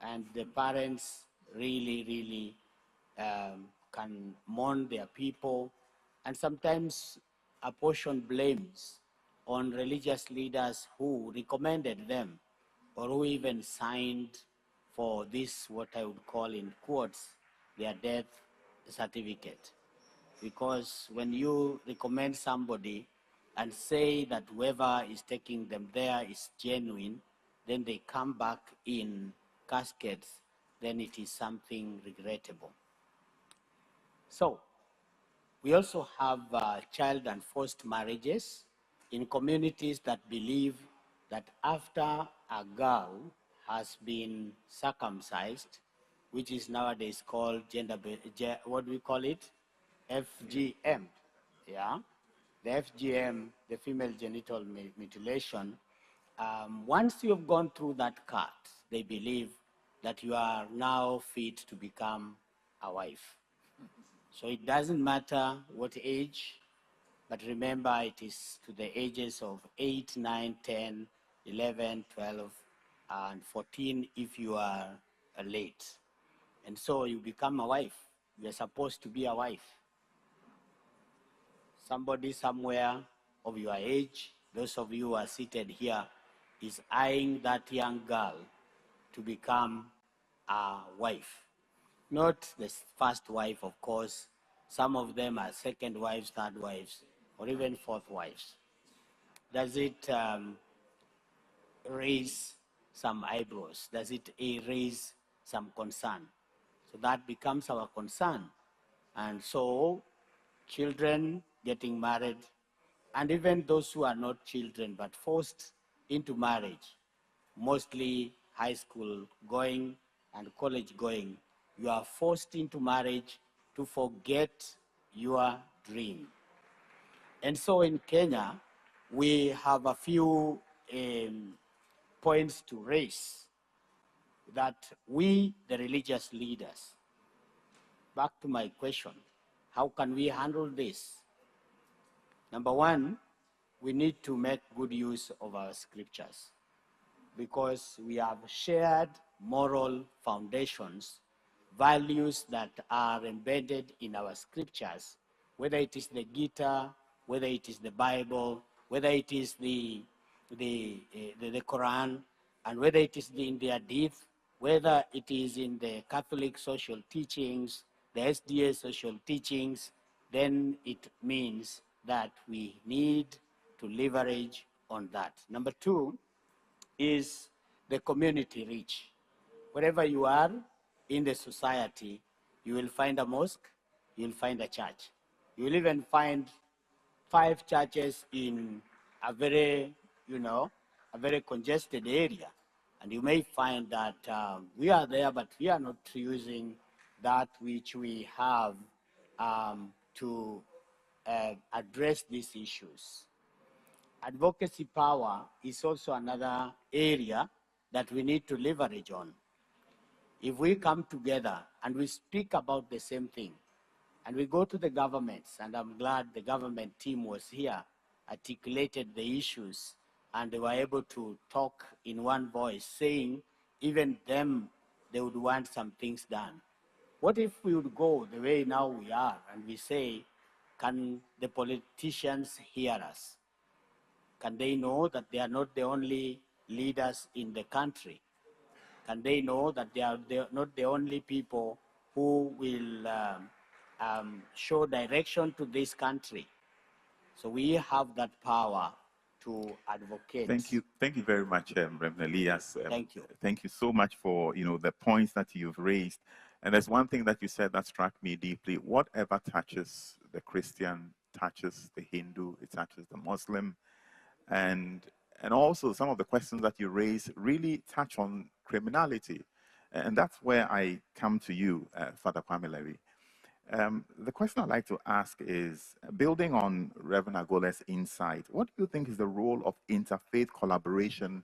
and the parents really can mourn their people, and sometimes apportion blames on religious leaders who recommended them or who even signed for this, what I would call in quotes, their death certificate. Because when you recommend somebody and say that whoever is taking them there is genuine, then they come back in caskets, then it is something regrettable. So, we also have child and forced marriages in communities that believe that after a girl has been circumcised, which is nowadays called what do we call it? FGM, yeah? The FGM, the female genital mutilation, once you have gone through that cut, they believe that you are now fit to become a wife. So it doesn't matter what age, but remember it is to the ages of 8, 9, 10, 11, 12, and 14 if you are late. And so you become a wife. You're supposed to be a wife. Somebody somewhere of your age, those of you who are seated here, is eyeing that young girl to become a wife. Not the first wife, of course. Some of them are second wives, third wives, or even fourth wives. Does it raise some eyebrows? Does it raise some concern? So that becomes our concern. And so children getting married, and even those who are not children but forced into marriage, mostly high school going and college going, you are forced into marriage to forget your dream. And so in Kenya, we have a few points to raise that we, the religious leaders, back to my question, how can we handle this? Number one, we need to make good use of our scriptures, because we have shared moral foundations, values that are embedded in our scriptures, whether it is the Gita, whether it is the Bible, whether it is the Quran, and whether it is in the Hadith, whether it is in the Catholic social teachings, the SDA social teachings, then it means that we need to leverage on that. Number two is the community reach. Wherever you are in the society, you will find a mosque, you will find a church. You will even find 5 churches in a very, a very congested area. And you may find that we are there, but we are not using that which we have to address these issues. Advocacy power is also another area that we need to leverage on. If we come together and we speak about the same thing, and we go to the governments, and I'm glad the government team was here, articulated the issues, and they were able to talk in one voice, saying even them, they would want some things done. What if we would go the way now we are, and we say, can the politicians hear us? Can they know that they are not the only leaders in the country? Can they know that they are not the only people who will show direction to this country? So we have that power to advocate. Thank you very much, Reverend Elias. Thank you. Thank you so much for the points that you've raised. And there's one thing that you said that struck me deeply. Whatever touches the Christian touches the Hindu, it touches the Muslim, and also some of the questions that you raise really touch on criminality, and that's where I come to you, Father Kwame Lewi. The question I'd like to ask is, building on Reverend Agole's insight, what do you think is the role of interfaith collaboration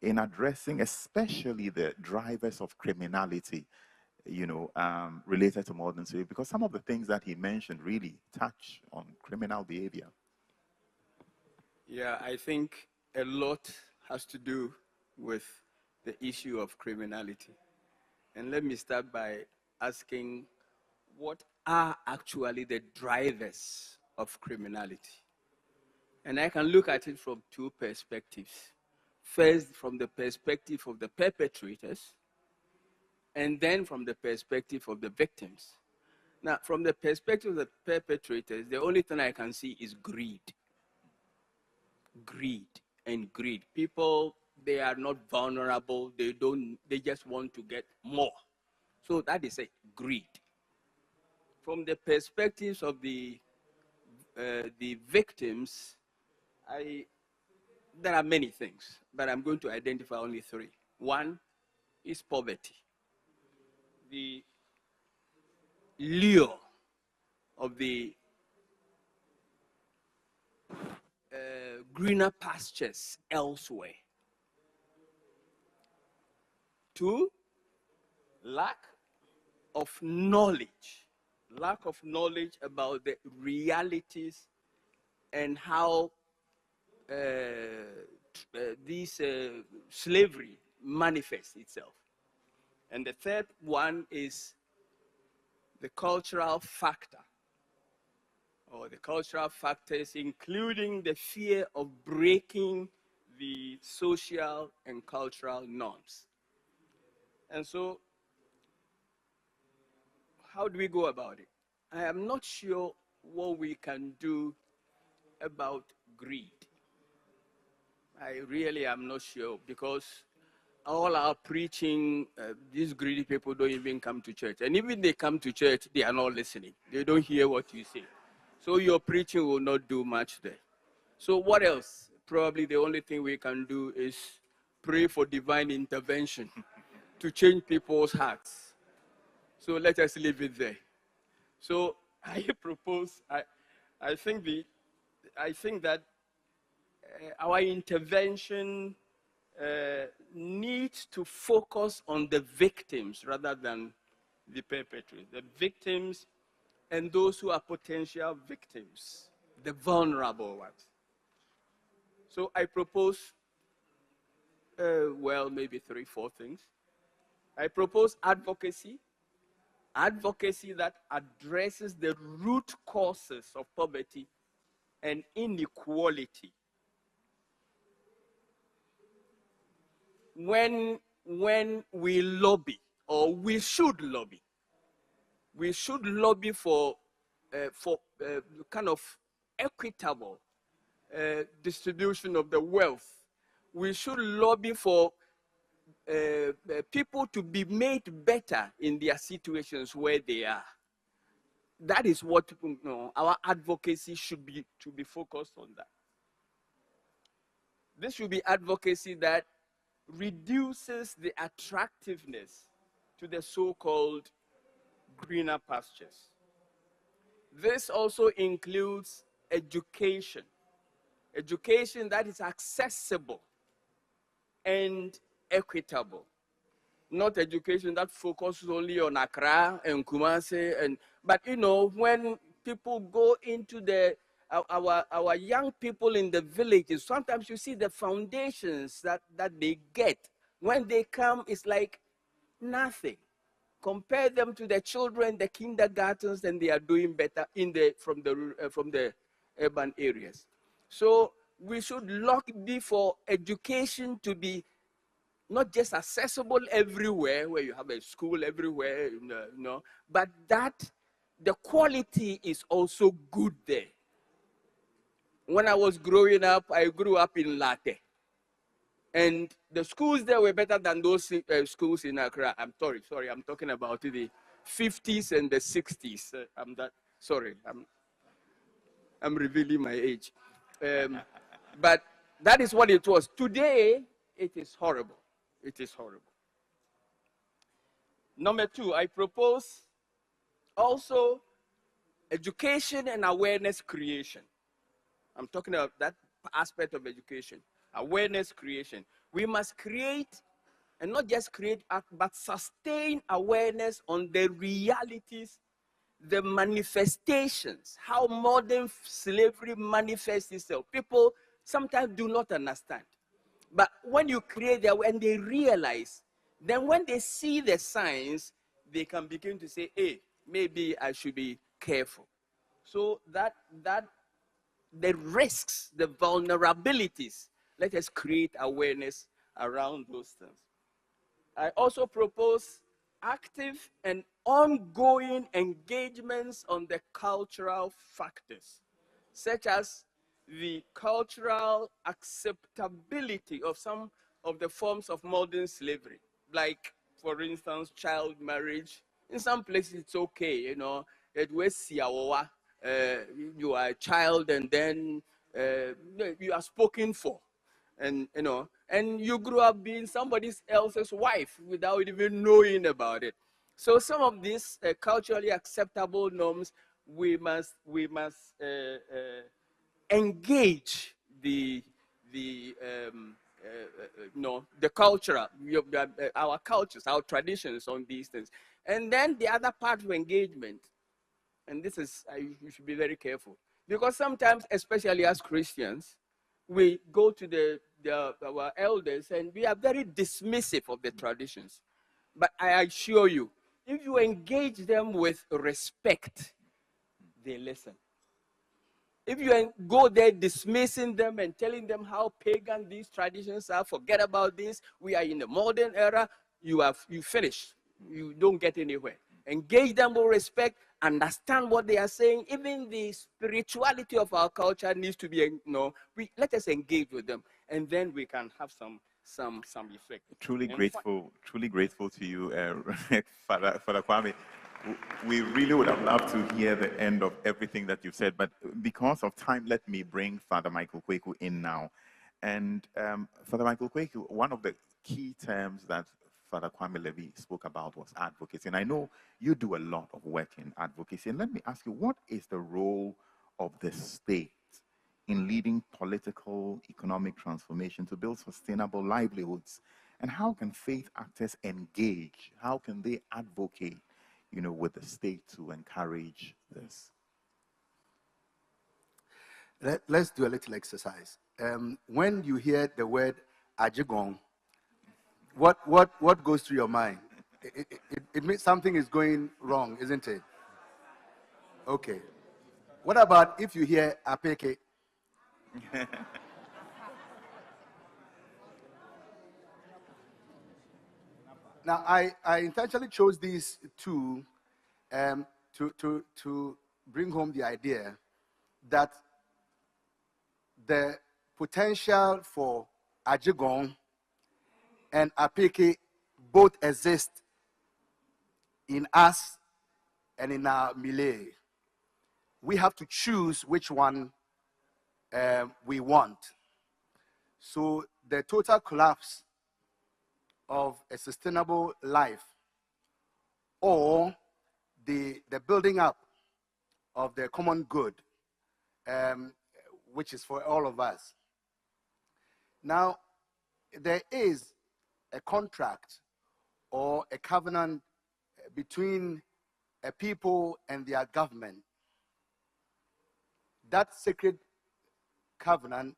in addressing especially the drivers of criminality, related to modern slavery? Because some of the things that he mentioned really touch on criminal behavior. Yeah, I think a lot has to do with the issue of criminality. And let me start by asking, what are actually the drivers of criminality? And I can look at it from two perspectives. First, from the perspective of the perpetrators, and then from the perspective of the victims. Now, from the perspective of the perpetrators, the only thing I can see is greed. Greed and greed. People, they are not vulnerable. They just want to get more. So that is a greed. From the perspectives of the victims, there are many things, but I'm going to identify only three. One is poverty. The lure of the greener pastures elsewhere. Two, lack of knowledge about the realities and how this slavery manifests itself. And the third one is the cultural factor, or the cultural factors, including the fear of breaking the social and cultural norms. And so, how do we go about it? I am not sure what we can do about greed. I really am not sure, because all our preaching, these greedy people don't even come to church. And even they come to church, they are not listening. They don't hear what you say. So your preaching will not do much there. So what else? Probably the only thing we can do is pray for divine intervention to change people's hearts. So let us leave it there. So I propose, I think that our intervention needs to focus on the victims rather than the perpetrators. The victims and those who are potential victims, the vulnerable ones. So I propose, maybe 3, 4 things. I propose advocacy that addresses the root causes of poverty and inequality. When we lobby, or we should lobby for kind of equitable distribution of the wealth. We should lobby for people to be made better in their situations where they are. That is what our advocacy should be, to be focused on that. This should be advocacy that reduces the attractiveness to the so-called greener pastures. This also includes education that is accessible and equitable, not education that focuses only on Accra and Kumasi. But you know, when people go into our young people in the villages, sometimes you see the foundations that they get. When they come, it's like nothing. Compare them to the children, the kindergartens, and they are doing better from the urban areas. So we should lobby for education to be not just accessible everywhere, where you have a school everywhere, but that the quality is also good there. When I was growing up, I grew up in Latte. And the schools there were better than those schools in Accra. I'm sorry, I'm talking about the 50s and the 60s. I'm revealing my age. But that is what it was. Today, it is horrible. It is horrible. Number two, I propose also education and awareness creation. I'm talking about that aspect of education, awareness creation. We must create, and not just create, but sustain awareness on the realities, the manifestations, how modern slavery manifests itself. People sometimes do not understand. But when you create that, when they realize, then when they see the signs, they can begin to say, hey, maybe I should be careful. So that the risks, the vulnerabilities, let us create awareness around those things. I also propose active and ongoing engagements on the cultural factors, such as the cultural acceptability of some of the forms of modern slavery, like, for instance, child marriage. In some places, it's okay, you know, you are a child and then you are spoken for, and you know, and you grew up being somebody else's wife without even knowing about it. So some of these culturally acceptable norms, we must engage the cultural, our cultures, our traditions on these things. And then the other part of engagement, and this is, you should be very careful, because sometimes, especially as Christians, we go to our elders and we are very dismissive of the traditions. But I assure you, if you engage them with respect, they listen. If you go there dismissing them and telling them how pagan these traditions are, forget about this, we are in the modern era, you finish. You don't get anywhere. Engage them with respect, understand what they are saying. Even the spirituality of our culture needs to be, let us engage with them, and then we can have some effect. Truly grateful to you, Father Kwame. We really would have loved to hear the end of everything that you've said, but because of time, let me bring Father Michael Kweku in now. And Father Michael Kweku, one of the key terms that Father Kwame Levy spoke about was advocacy. And I know you do a lot of work in advocacy. And let me ask you, what is the role of the state in leading political, economic transformation to build sustainable livelihoods? And how can faith actors engage? How can they advocate, with the state to encourage this? Let's do a little exercise. When you hear the word Ajigong, what goes through your mind? It means something is going wrong, isn't it? Okay. What about if you hear Apeke? Now, I intentionally chose these two to bring home the idea that the potential for Ajigong and Apeke both exist in us and in our milieu. We have to choose which one we want. So the total collapse of a sustainable life, or the building up of the common good, which is for all of us. Now, there is a contract or a covenant between a people and their government. That sacred covenant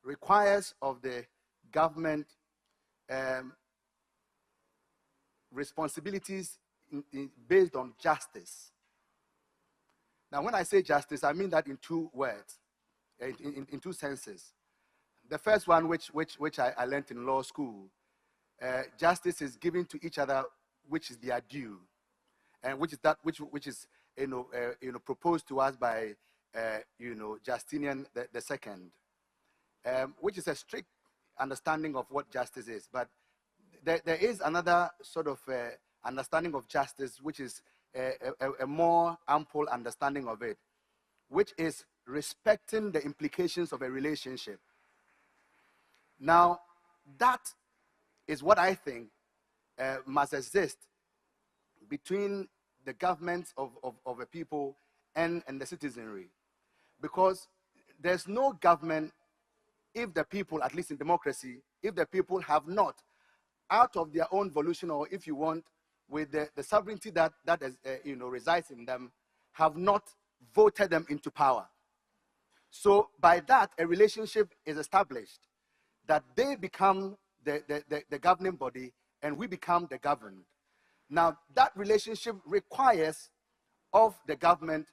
requires of the government responsibilities based on justice. Now, when I say justice, I mean that in two words, in two senses. The first one, which I learned in law school, justice is given to each other, which is their due, and which is proposed to us by Justinian the second, which is a strict understanding of what justice is. But there is another sort of understanding of justice, which is a more ample understanding of it, which is respecting the implications of a relationship. Now, that is what I think must exist between the governments of a people and the citizenry. Because there's no government if the people, at least in democracy, if the people have not, out of their own volition, or if you want, with the sovereignty that is, resides in them, have not voted them into power. So by that, a relationship is established that they become the governing body and we become the governed. Now, that relationship requires of the government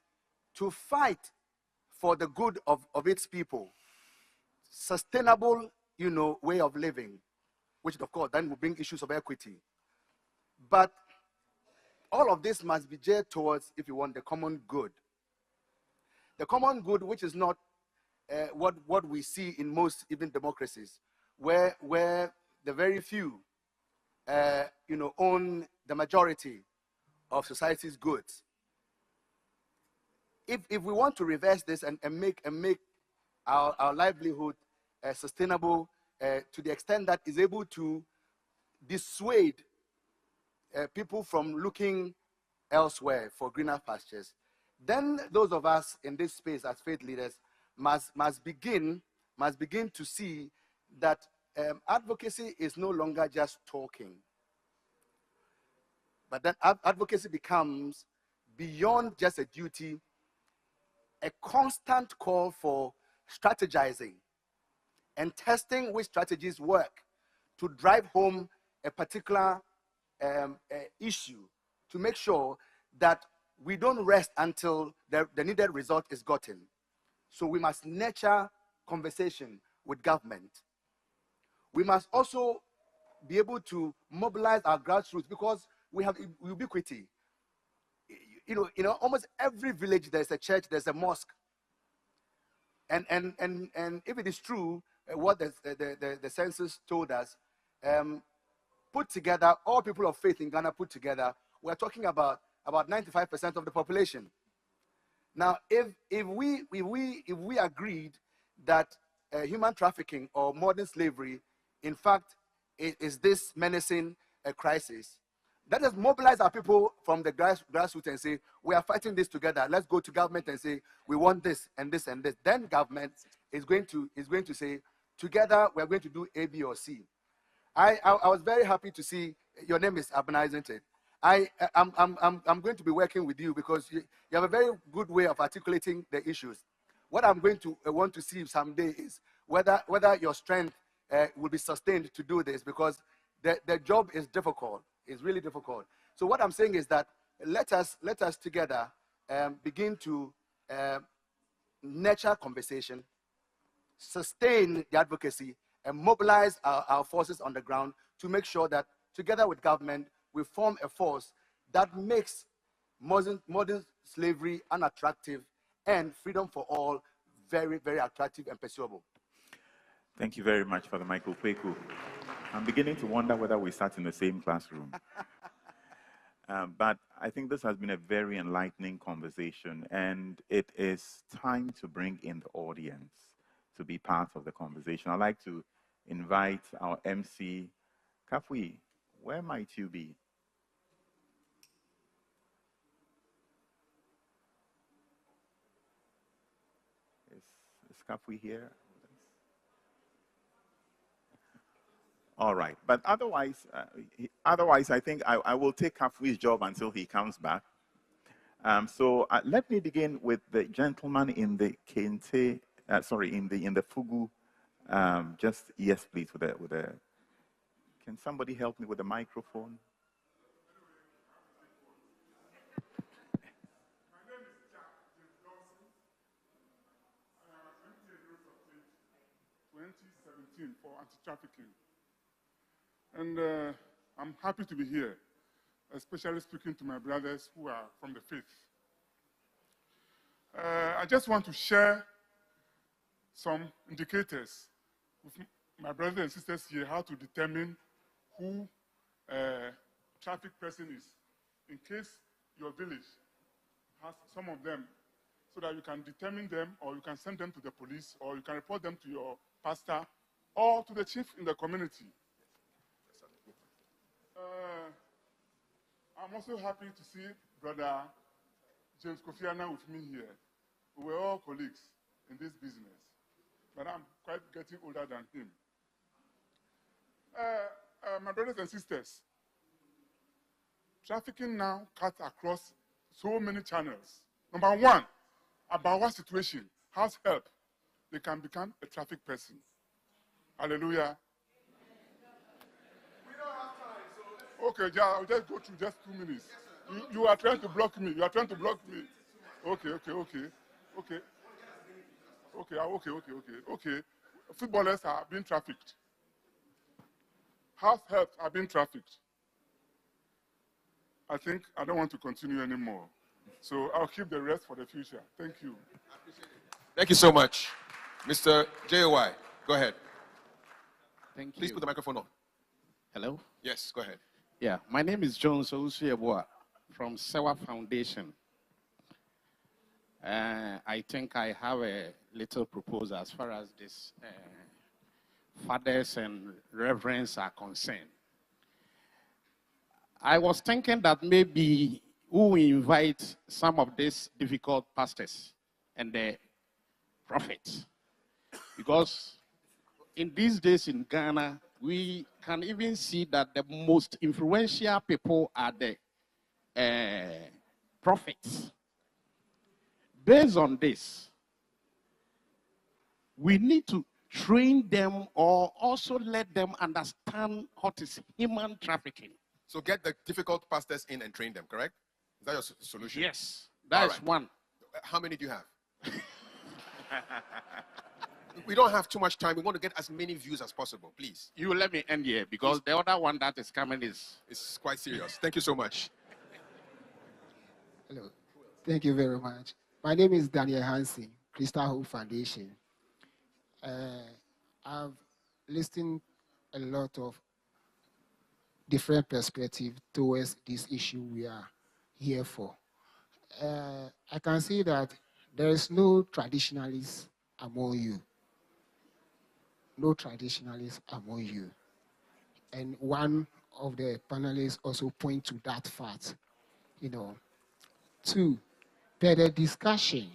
to fight for the good of its people, sustainable, way of living, which of course then will bring issues of equity. But all of this must be geared towards, if you want, the common good. The common good, which is not what we see in most even democracies, where the very few, own the majority of society's goods. If we want to reverse this and make our livelihood sustainable to the extent that is able to dissuade people from looking elsewhere for greener pastures, then those of us in this space as faith leaders must begin to see that advocacy is no longer just talking, but that advocacy becomes, beyond just a duty, a constant call for strategizing and testing which strategies work to drive home a particular issue, to make sure that we don't rest until the needed result is gotten. So we must nurture conversation with government. We must also be able to mobilize our grassroots, because we have ubiquity. Almost every village there's a church, there's a mosque. And if it is true, what the census told us, put together, all people of faith in Ghana put together, we're talking about 95% of the population. Now, if we agreed that human trafficking or modern slavery, in fact, is this menacing crisis, let us mobilize our people from the grassroots and say, we are fighting this together. Let's go to government and say, we want this and this and this. Then government is going to say, together we're going to do A, B, or C. I was very happy to see your name is Abena, isn't it? I'm going to be working with you because you have a very good way of articulating the issues. What I'm going to want to see someday is whether your strength will be sustained to do this, because the job is difficult. It's really difficult. So what I'm saying is that let us together begin to nurture conversation, sustain the advocacy, and mobilize our forces on the ground to make sure that together with government, we form a force that makes modern slavery unattractive and freedom for all very, very attractive and pursuable. Thank you very much, Father Michael Kweku. I'm beginning to wonder whether we sat in the same classroom. But I think this has been a very enlightening conversation, and it is time to bring in the audience to be part of the conversation. I'd like to invite our MC, Kafui. Where might you be? Kafui here? All right, but otherwise, I think I will take Kafui's job until he comes back. So let me begin with the gentleman in the Kente, in the Fugu. Just yes, please, with the. Can somebody help me with the microphone? My name is James Dawson. 2017 for anti-trafficking. And I'm happy to be here, especially speaking to my brothers who are from the faith. I just want to share some indicators with my brothers and sisters here how to determine who a traffic person is, in case your village has some of them, so that you can determine them, or you can send them to the police, or you can report them to your pastor or to the chief in the community. I'm also happy to see Brother James Kofiana with me here. We were all colleagues in this business, but I'm quite getting older than him. My brothers and sisters, trafficking now cuts across so many channels. Number one, about what situation, house help, they can become a traffic person. Hallelujah. We don't have time, so okay, yeah, I'll just go through just 2 minutes. You are trying to block me. You are trying to block me. Okay. Footballers are being trafficked. House help are being trafficked. I think I don't want to continue anymore. So I'll keep the rest for the future. Thank you. Thank you so much. Mr. JOY, go ahead. Thank you. Please put the microphone on. Hello? Yes, go ahead. Yeah, my name is John Sousuyeboa from Sewa Foundation. I think I have a little proposal as far as this fathers and reverends are concerned. I was thinking that maybe we will invite some of these difficult pastors and the prophets, because in these days in Ghana, we can even see that the most influential people are the prophets. Based on this, we need to train them or also let them understand what is human trafficking. So get the difficult pastors in and train them, correct? Is that your solution? Yes, that's right. One. How many do you have? We don't have too much time. We want to get as many views as possible, please. You let me end here, because the other one that is coming is quite serious. Thank you so much. Hello. Thank you very much. My name is Daniel Hansen, Crystal Hope Foundation. I've listened a lot of different perspectives towards this issue we are here for. I can see that there is no traditionalists among you. No traditionalists among you. And one of the panelists also point to that fact. Two, per the discussion,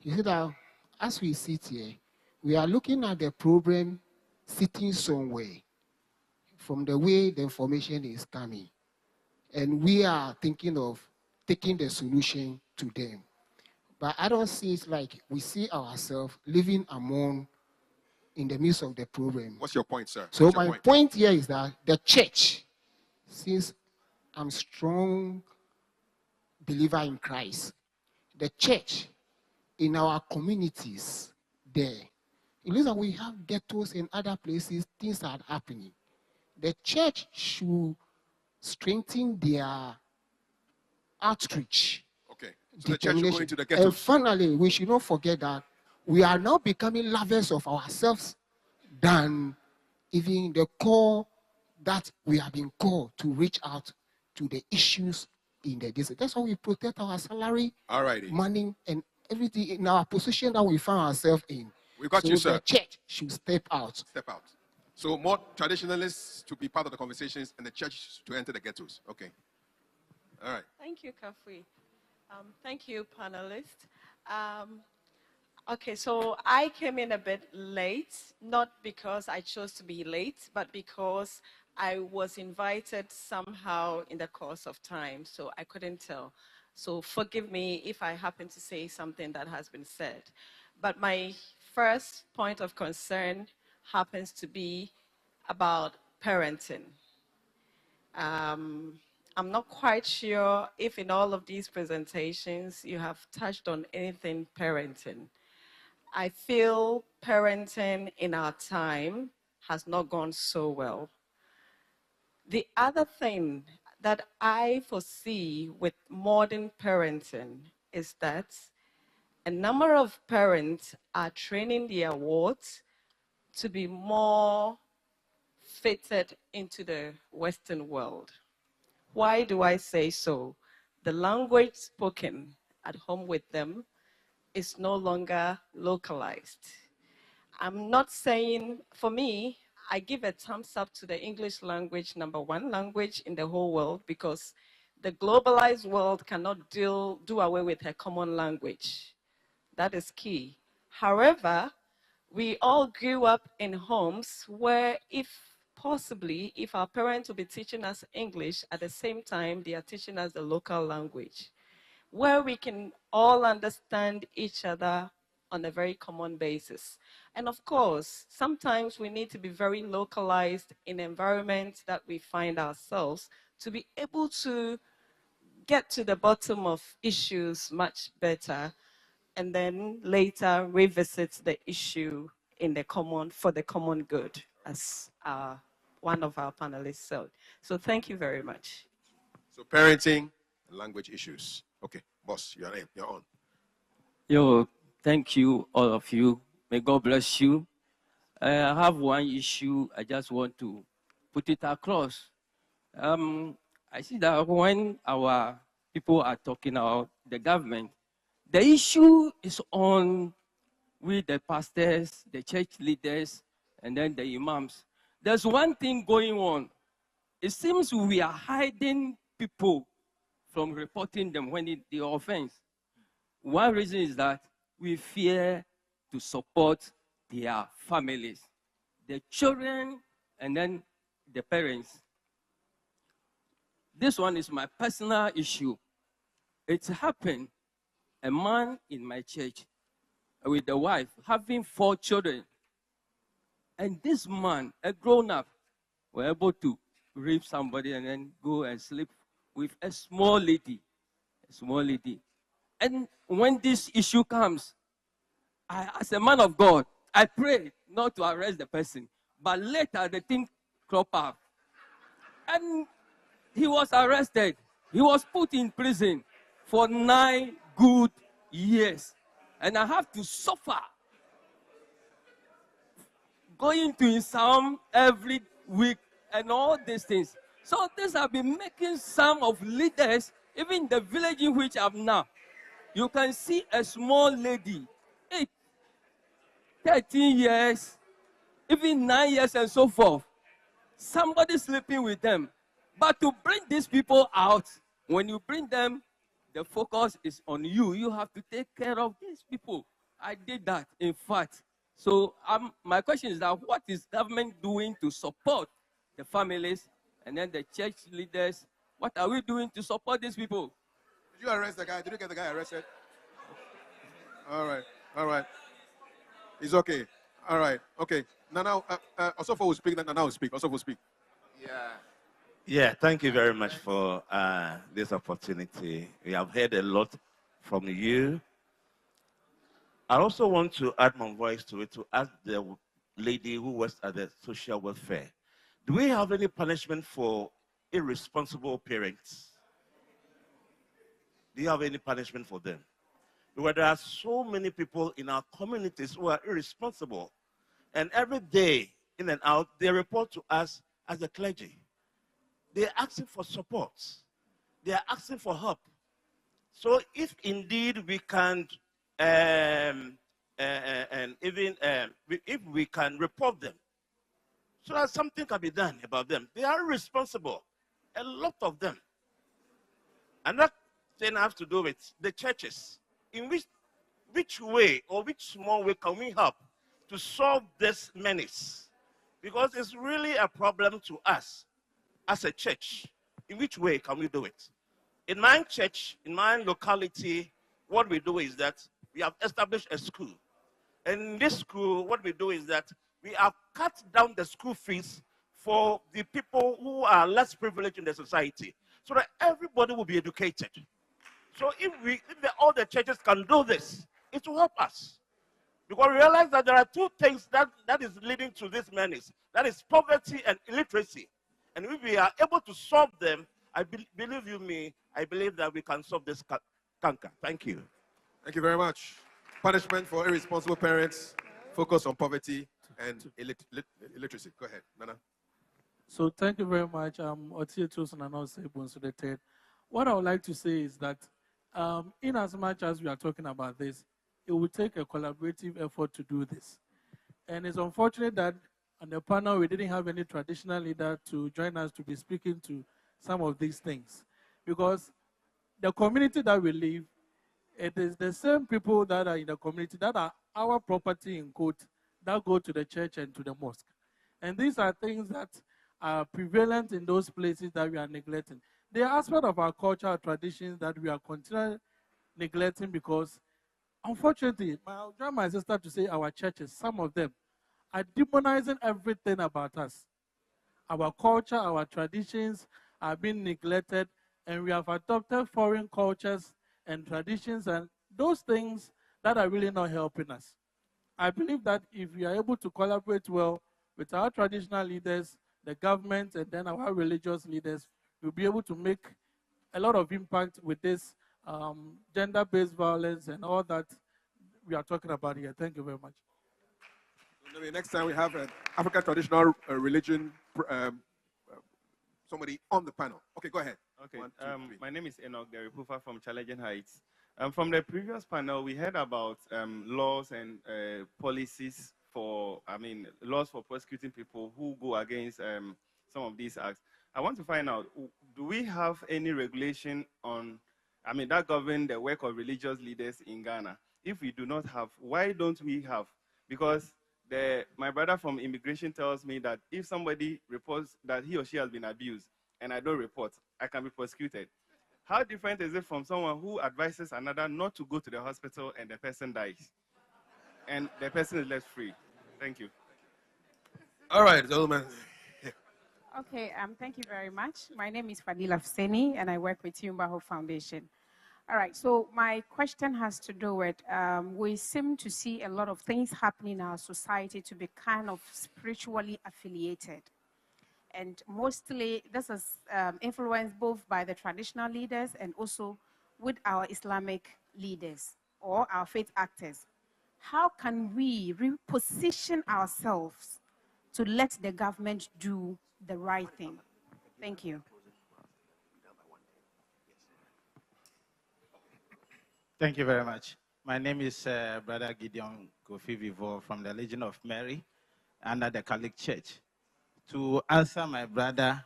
you see that as we sit here, we are looking at the problem sitting somewhere from the way the information is coming. And we are thinking of taking the solution to them. But I don't see it like we see ourselves living among in the midst of the problem. What's your point, sir? So my point here is that the church, since I'm strong believer in Christ, the church in our communities there, it looks like we have ghettos in other places, things are happening. The church should strengthen their outreach. Okay. So the church should go into the ghettos. And finally, we should not forget that we are now becoming lovers of ourselves than even the core that we have been called to reach out to the issues in the district. That's why we protect our salary, money, and everything in our position that we find ourselves in. We got you, sir. The church should step out. Step out. So more traditionalists to be part of the conversations and the church to enter the ghettos. Okay. All right. Thank you, Kafui. Thank you, panelists. Okay, so I came in a bit late, not because I chose to be late, but because I was invited somehow in the course of time, so I couldn't tell. So forgive me if I happen to say something that has been said. But my first point of concern happens to be about parenting. I'm not quite sure if in all of these presentations you have touched on anything parenting. I feel parenting in our time has not gone so well. The other thing that I foresee with modern parenting is that a number of parents are training their wards to be more fitted into the Western world. Why do I say so? The language spoken at home with them is no longer localized. I'm not saying, for me, I give a thumbs up to the English language, #1 language in the whole world, because the globalized world cannot do away with a common language. That is key. However, we all grew up in homes where if our parents will be teaching us English, at the same time, they are teaching us the local language, where we can all understand each other on a very common basis. And of course, sometimes we need to be very localized in environments that we find ourselves to be able to get to the bottom of issues much better, and then later revisit the issue for the common good, as one of our panelists said. So thank you very much. So parenting and language issues. Okay, boss, you're in. You're on. Yo, thank you, all of you. May God bless you. I have one issue I just want to put it across. I see that when our people are talking about the government, the issue is on with the pastors, the church leaders, and then the imams. There's one thing going on. It seems we are hiding people from reporting them when they offense. One reason is that we fear to support their families, the children, and then the parents. This one is my personal issue. It's happened. A man in my church with a wife having 4 children. And this man, a grown-up, were able to rape somebody and then go and sleep with a small lady. A small lady. And when this issue comes, as a man of God, I pray not to arrest the person. But later the thing cropped up. And he was arrested. He was put in prison for 9 good years. And I have to suffer going to his psalm every week and all these things. So this have been making some of leaders, even the village in which I'm now. You can see a small lady, 13 years, even 9 years and so forth. Somebody sleeping with them. But to bring these people out, when you bring them, the focus is on you. You have to take care of these people. I did that, in fact. So my question is that what is government doing to support the families and then the church leaders? What are we doing to support these people? Did you arrest the guy? Did you get the guy arrested? All right. All right. It's okay. All right. Okay. Now, Osofo will speak. Nana will speak. Osofo will speak. Yeah, thank you very much for this opportunity. We have heard a lot from you. I also want to add my voice to it to ask the lady who works at the social welfare. Do we have any punishment for irresponsible parents? Do you have any punishment for them? Because there are so many people in our communities who are irresponsible. And every day, in and out, they report to us as the clergy. They're asking for support. They are asking for help. So if indeed we can, and even if we can report them, so that something can be done about them. They are responsible, a lot of them. And that thing has to do with the churches, in which which way or which small way can we help to solve this menace? Because it's really a problem to us as a church. In which way can we do it? In my church, in my locality, what we do is that we have established a school. And in this school, what we do is that we have cut down the school fees for the people who are less privileged in the society, so that everybody will be educated. So if all the churches can do this, it will help us. Because we realize that there are two things that is leading to this menace. That is poverty and illiteracy. And if we are able to solve them, believe you me, I believe that we can solve this canker. Thank you. Thank you very much. Punishment for irresponsible parents, focus on poverty and illiteracy. Go ahead, Nana. So thank you very much. What I would like to say is that in as much as we are talking about this, it will take a collaborative effort to do this. And it's unfortunate that on the panel, we didn't have any traditional leader to join us to be speaking to some of these things. Because the community that we live, it is the same people that are in the community that are our property in quote, that go to the church and to the mosque. And these are things that are prevalent in those places that we are neglecting. There are aspects of our culture, our traditions that we are continually neglecting because, unfortunately, I'll join my sister to say our churches, some of them, are demonizing everything about us. Our culture, our traditions are being neglected, and we have adopted foreign cultures and traditions and those things that are really not helping us. I believe that if we are able to collaborate well with our traditional leaders, the government, and then our religious leaders, we'll be able to make a lot of impact with this gender-based violence and all that we are talking about here. Thank you very much. Maybe next time we have an African traditional religion, somebody on the panel. Okay, go ahead. Okay, my name is Enoch Deripufa from Challenging Heights. From the previous panel, we heard about laws and policies for, laws for prosecuting people who go against some of these acts. I want to find out, do we have any regulation on, that govern the work of religious leaders in Ghana? If we do not have, why don't we have? Because my brother from immigration tells me that if somebody reports that he or she has been abused and I don't report, I can be prosecuted. How different is it from someone who advises another not to go to the hospital and the person dies and the person is left free? Thank you. All right, gentlemen. Okay, thank you very much. My name is Fadila Fseni, and I work with Yumbaho Foundation. All right, so my question has to do with, we seem to see a lot of things happening in our society to be kind of spiritually affiliated. And mostly this is influenced both by the traditional leaders and also with our Islamic leaders or our faith actors. How can we reposition ourselves to let the government do the right thing? Thank you. Thank you very much. My name is Brother Gideon Kofi Vivo from the Legion of Mary under the Catholic Church. To answer my brother,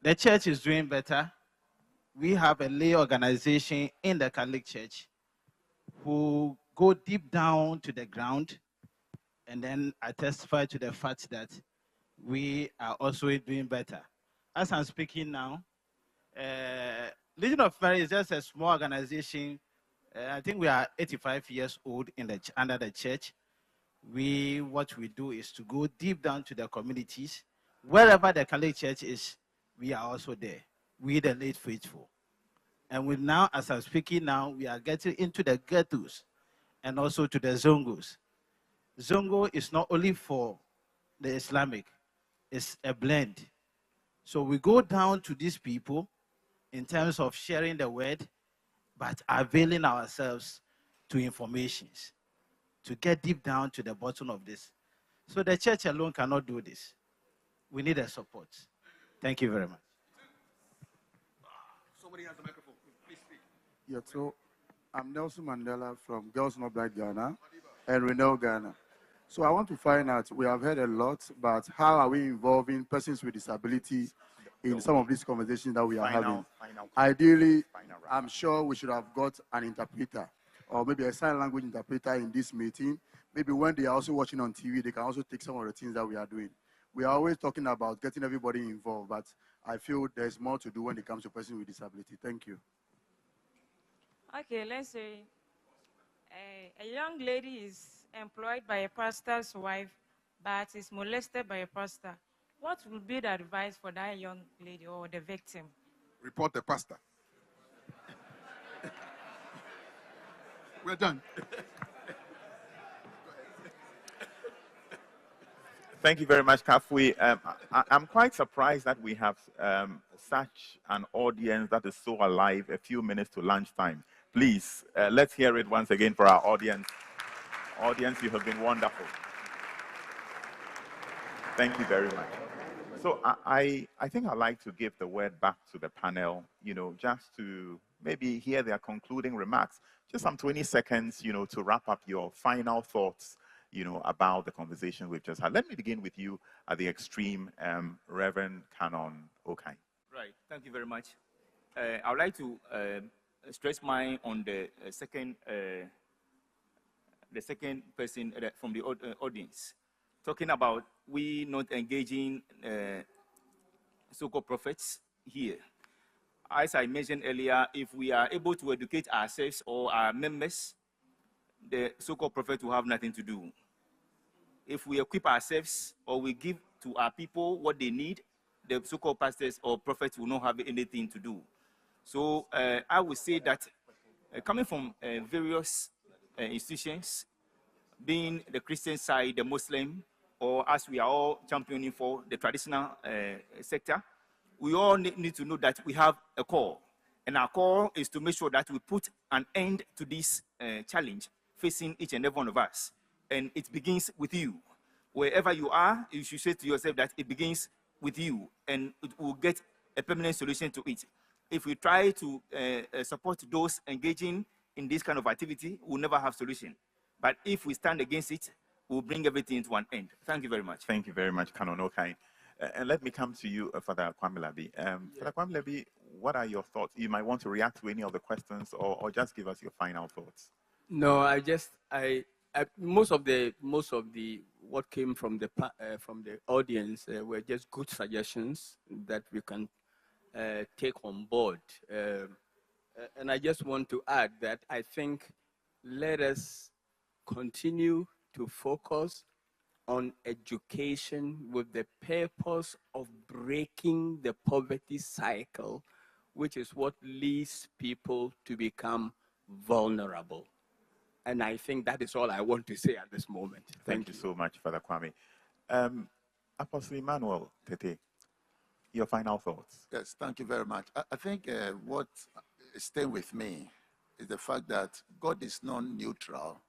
the church is doing better. We have a lay organization in the Catholic Church who go deep down to the ground, and then I testify to the fact that we are also doing better. As I'm speaking now, Legion of Mary is just a small organization. I think we are 85 years old under the church. What we do is to go deep down to the communities. Wherever the Catholic Church is, we are also there. We the late faithful. And we now, as I'm speaking now, we are getting into the ghettos and also to the Zongos. Zongo is not only for the Islamic, it's a blend. So we go down to these people in terms of sharing the word, but availing ourselves to informations to get deep down to the bottom of this. So the church alone cannot do this. We need a support. Thank you very much. Somebody has the microphone. Please speak. Yeah, so I'm Nelson Mandela from Girls Not Black Ghana and Renel Ghana. So I want to find out, we have heard a lot, but how are we involving persons with disability in some of these conversations that we are having? Ideally, I'm sure we should have got an interpreter. or maybe a sign language interpreter in this meeting. Maybe when they are also watching on TV, they can also take some of the things that we are doing. We are always talking about getting everybody involved, but I feel there's more to do when it comes to person with disability. Thank you. Okay, let's say a young lady is employed by a pastor's wife, but is molested by a pastor. What would be the advice for that young lady or the victim? Report the pastor. We're done. Thank you very much, Kafui. I'm quite surprised that we have such an audience that is so alive a few minutes to lunchtime. Please, let's hear it once again for our audience. Audience, you have been wonderful. Thank you very much. So I think I'd like to give the word back to the panel, just to maybe hear their concluding remarks. Just some 20 seconds, to wrap up your final thoughts, about the conversation we've just had. Let me begin with you at the extreme, Reverend Canon Okai. Right. Thank you very much. I would like to stress mine on the second person from the audience, talking about we not engaging so-called prophets here. As I mentioned earlier, if we are able to educate ourselves or our members, the so-called prophet will have nothing to do. If we equip ourselves or we give to our people what they need, the so-called pastors or prophets will not have anything to do. So I would say that coming from various institutions, being the Christian side, the Muslim, or as we are all championing for the traditional sector, we all need to know that we have a call. And our call is to make sure that we put an end to this challenge facing each and every one of us. And it begins with you. Wherever you are, you should say to yourself that it begins with you, and it will get a permanent solution to it. If we try to support those engaging in this kind of activity, we'll never have solution. But if we stand against it, we'll bring everything to an end. Thank you very much. Thank you very much, Canon Okai. And let me come to you, Father Kwamelabi. Father Kwamelabi, what are your thoughts? You might want to react to any of the questions, or just give us your final thoughts. No, most of the what came from the audience were just good suggestions that we can take on board. And I just want to add that I think let us continue to focus on education with the purpose of breaking the poverty cycle, which is what leads people to become vulnerable. And I think that is all I want to say at this moment. Thank you so much, Father Kwame. Apostle Emmanuel Tete, your final thoughts. Yes, thank you very much. I think what is staying with me is the fact that God is non-neutral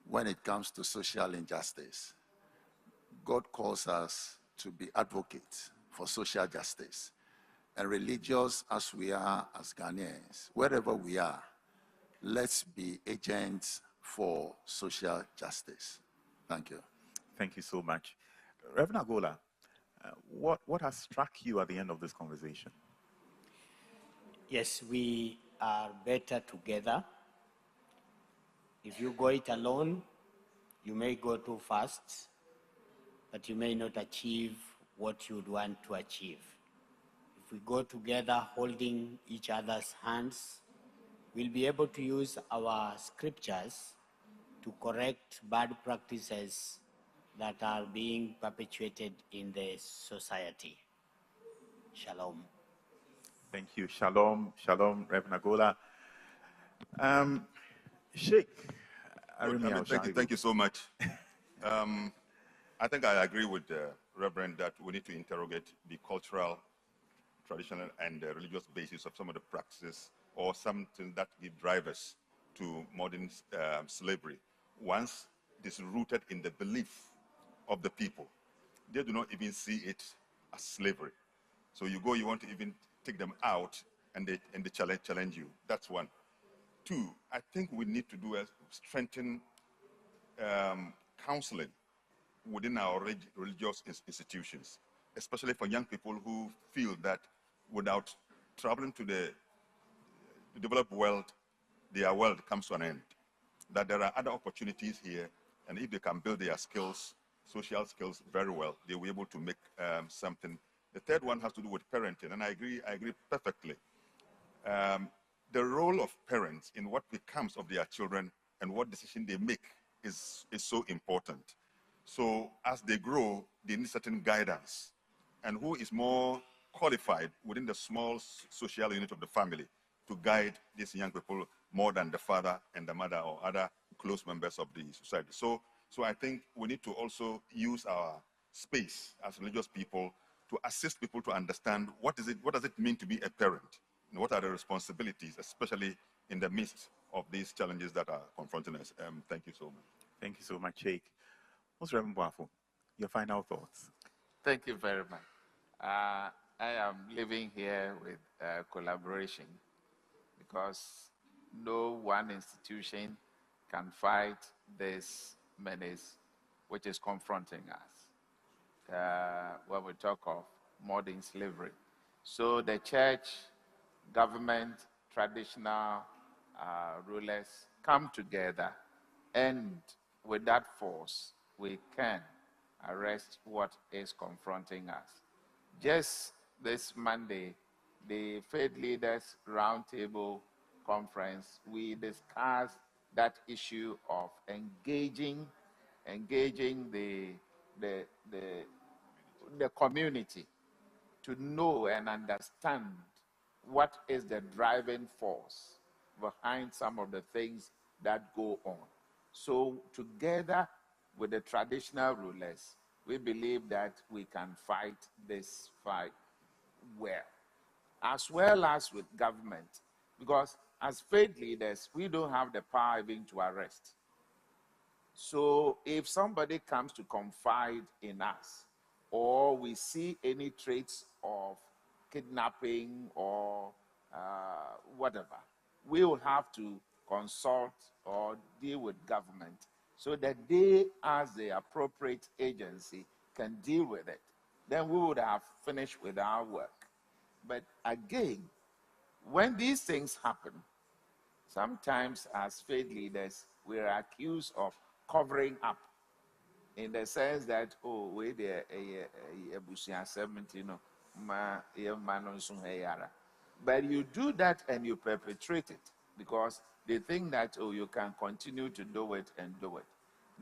when it comes to social injustice. God calls us to be advocates for social justice. And religious as we are as Ghanaians, wherever we are, let's be agents for social justice. Thank you. Thank you so much. Reverend Agola, what has struck you at the end of this conversation? Yes, we are better together. If you go it alone, you may go too fast, but you may not achieve what you'd want to achieve. If we go together holding each other's hands, we'll be able to use our scriptures to correct bad practices that are being perpetuated in the society. Shalom. Thank you. Shalom, shalom, Reverend Agola. Sheikh Arimi, thank you so much. I think I agree with the Reverend that we need to interrogate the cultural, traditional, and religious basis of some of the practices or something that give drivers to modern slavery. Once it is rooted in the belief of the people, they do not even see it as slavery. So you go, you want to even take them out, and they challenge you. That's one. Two, I think we need to do a strengthen counseling within our religious institutions, especially for young people who feel that without traveling to the developed world their world comes to an end. That there are other opportunities here, and if they can build their skills, social skills very well, they will be able to make something. The third one has to do with parenting, and I agree perfectly. The role of parents in what becomes of their children and what decision they make is so important. So as they grow, they need certain guidance. And who is more qualified within the small social unit of the family to guide these young people more than the father and the mother or other close members of the society? So I think we need to also use our space as religious people to assist people to understand what does it mean to be a parent, and what are the responsibilities, especially in the midst of these challenges that are confronting us. Thank you so much. Thank you so much, Sheikh. Most Reverend Boafo, your final thoughts. Thank you very much. I am living here with collaboration, because no one institution can fight this menace which is confronting us when we talk of modern slavery. So the church, government, traditional rulers come together, and with that force, we can arrest what is confronting us. Just this Monday, the Faith Leaders Roundtable Conference, we discussed that issue of engaging the community to know and understand what is the driving force behind some of the things that go on. So together with the traditional rulers, we believe that we can fight this fight well as with government. Because as faith leaders, we don't have the power even to arrest. So if somebody comes to confide in us, or we see any traits of kidnapping or whatever, we will have to consult or deal with government so that they, as the appropriate agency, can deal with it. Then we would have finished with our work. But again, when these things happen, sometimes as faith leaders, we are accused of covering up, in the sense that, oh, we there a 70, but you do that and you perpetrate it because they think that, oh, you can continue to do it and do it.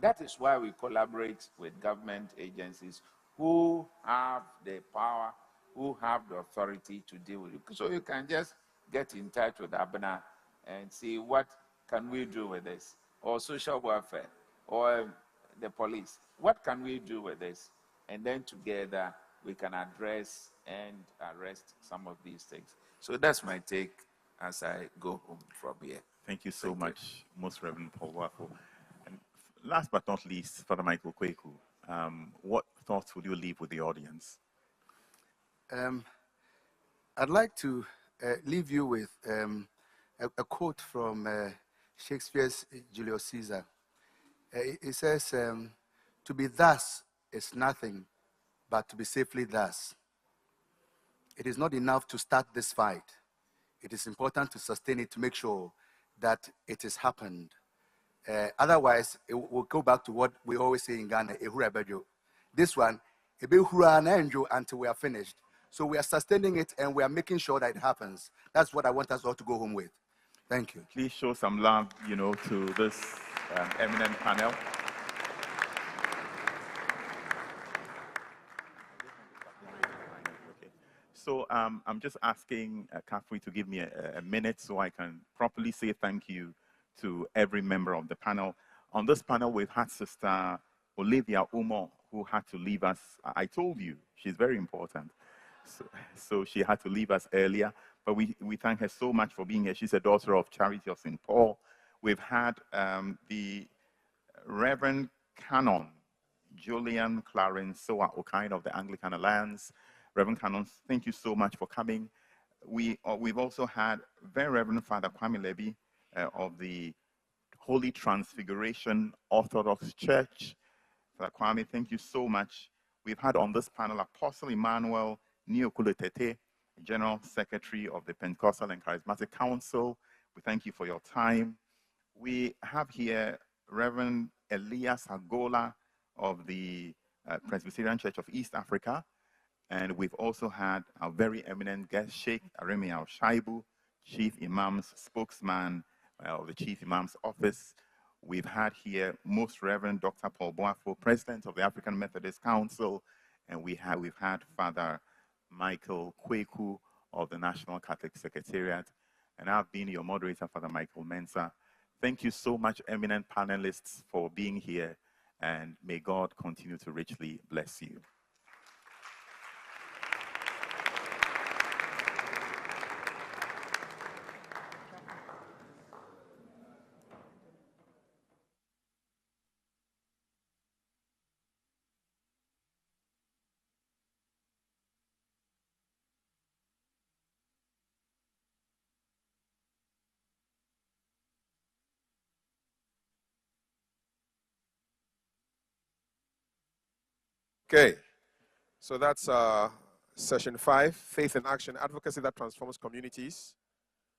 That is why we collaborate with government agencies who have the power, who have the authority to deal with it. So you can just get in touch with Abner and see what can we do with this, or social welfare, or the police. What can we do with this? And then together we can address and arrest some of these things. So that's my take as I go home from here. Thank you so much, Most Reverend Paul Boafo. And last but not least, Father Michael Kweku, what thoughts would you leave with the audience? I'd like to leave you with a quote from Shakespeare's Julius Caesar. It says, to be thus is nothing, but to be safely thus. It is not enough to start this fight. It is important to sustain it, to make sure that it has happened. Otherwise, we'll go back to what we always say in Ghana, this one, until we are finished. So we are sustaining it and we are making sure that it happens. That's what I want us all to go home with. Thank you. Please show some love, to this eminent panel. So I'm just asking Kafui to give me a minute so I can properly say thank you to every member of the panel. On this panel, we've had Sister Olivia Umo, who had to leave us. I told you, she's very important. So she had to leave us earlier, but we thank her so much for being here. She's a daughter of Charity of St. Paul. We've had the Reverend Canon Julian Clarence Soa Okain of the Anglican Alliance. Reverend Canon, thank you so much for coming. We've also had Very Reverend Father Kwame Lebi of the Holy Transfiguration Orthodox Church. Father Kwame, thank you so much. We've had on this panel Apostle Emmanuel Niokuletete, General Secretary of the Pentecostal and Charismatic Council. We thank you for your time. We have here Reverend Elias Agola of the Presbyterian Church of East Africa. And we've also had our very eminent guest, Sheikh Aremi Al-Shaibu, Chief Imam's spokesman of the Chief Imam's office. We've had here Most Reverend Dr. Paul Boafo, President of the African Methodist Council, and we've had Father Michael Kweku of the National Catholic Secretariat, and I've been your moderator, Father Michael Mensah. Thank you so much, eminent panelists, for being here, and may God continue to richly bless you. Okay, so that's session 5, Faith in Action, Advocacy that Transforms Communities.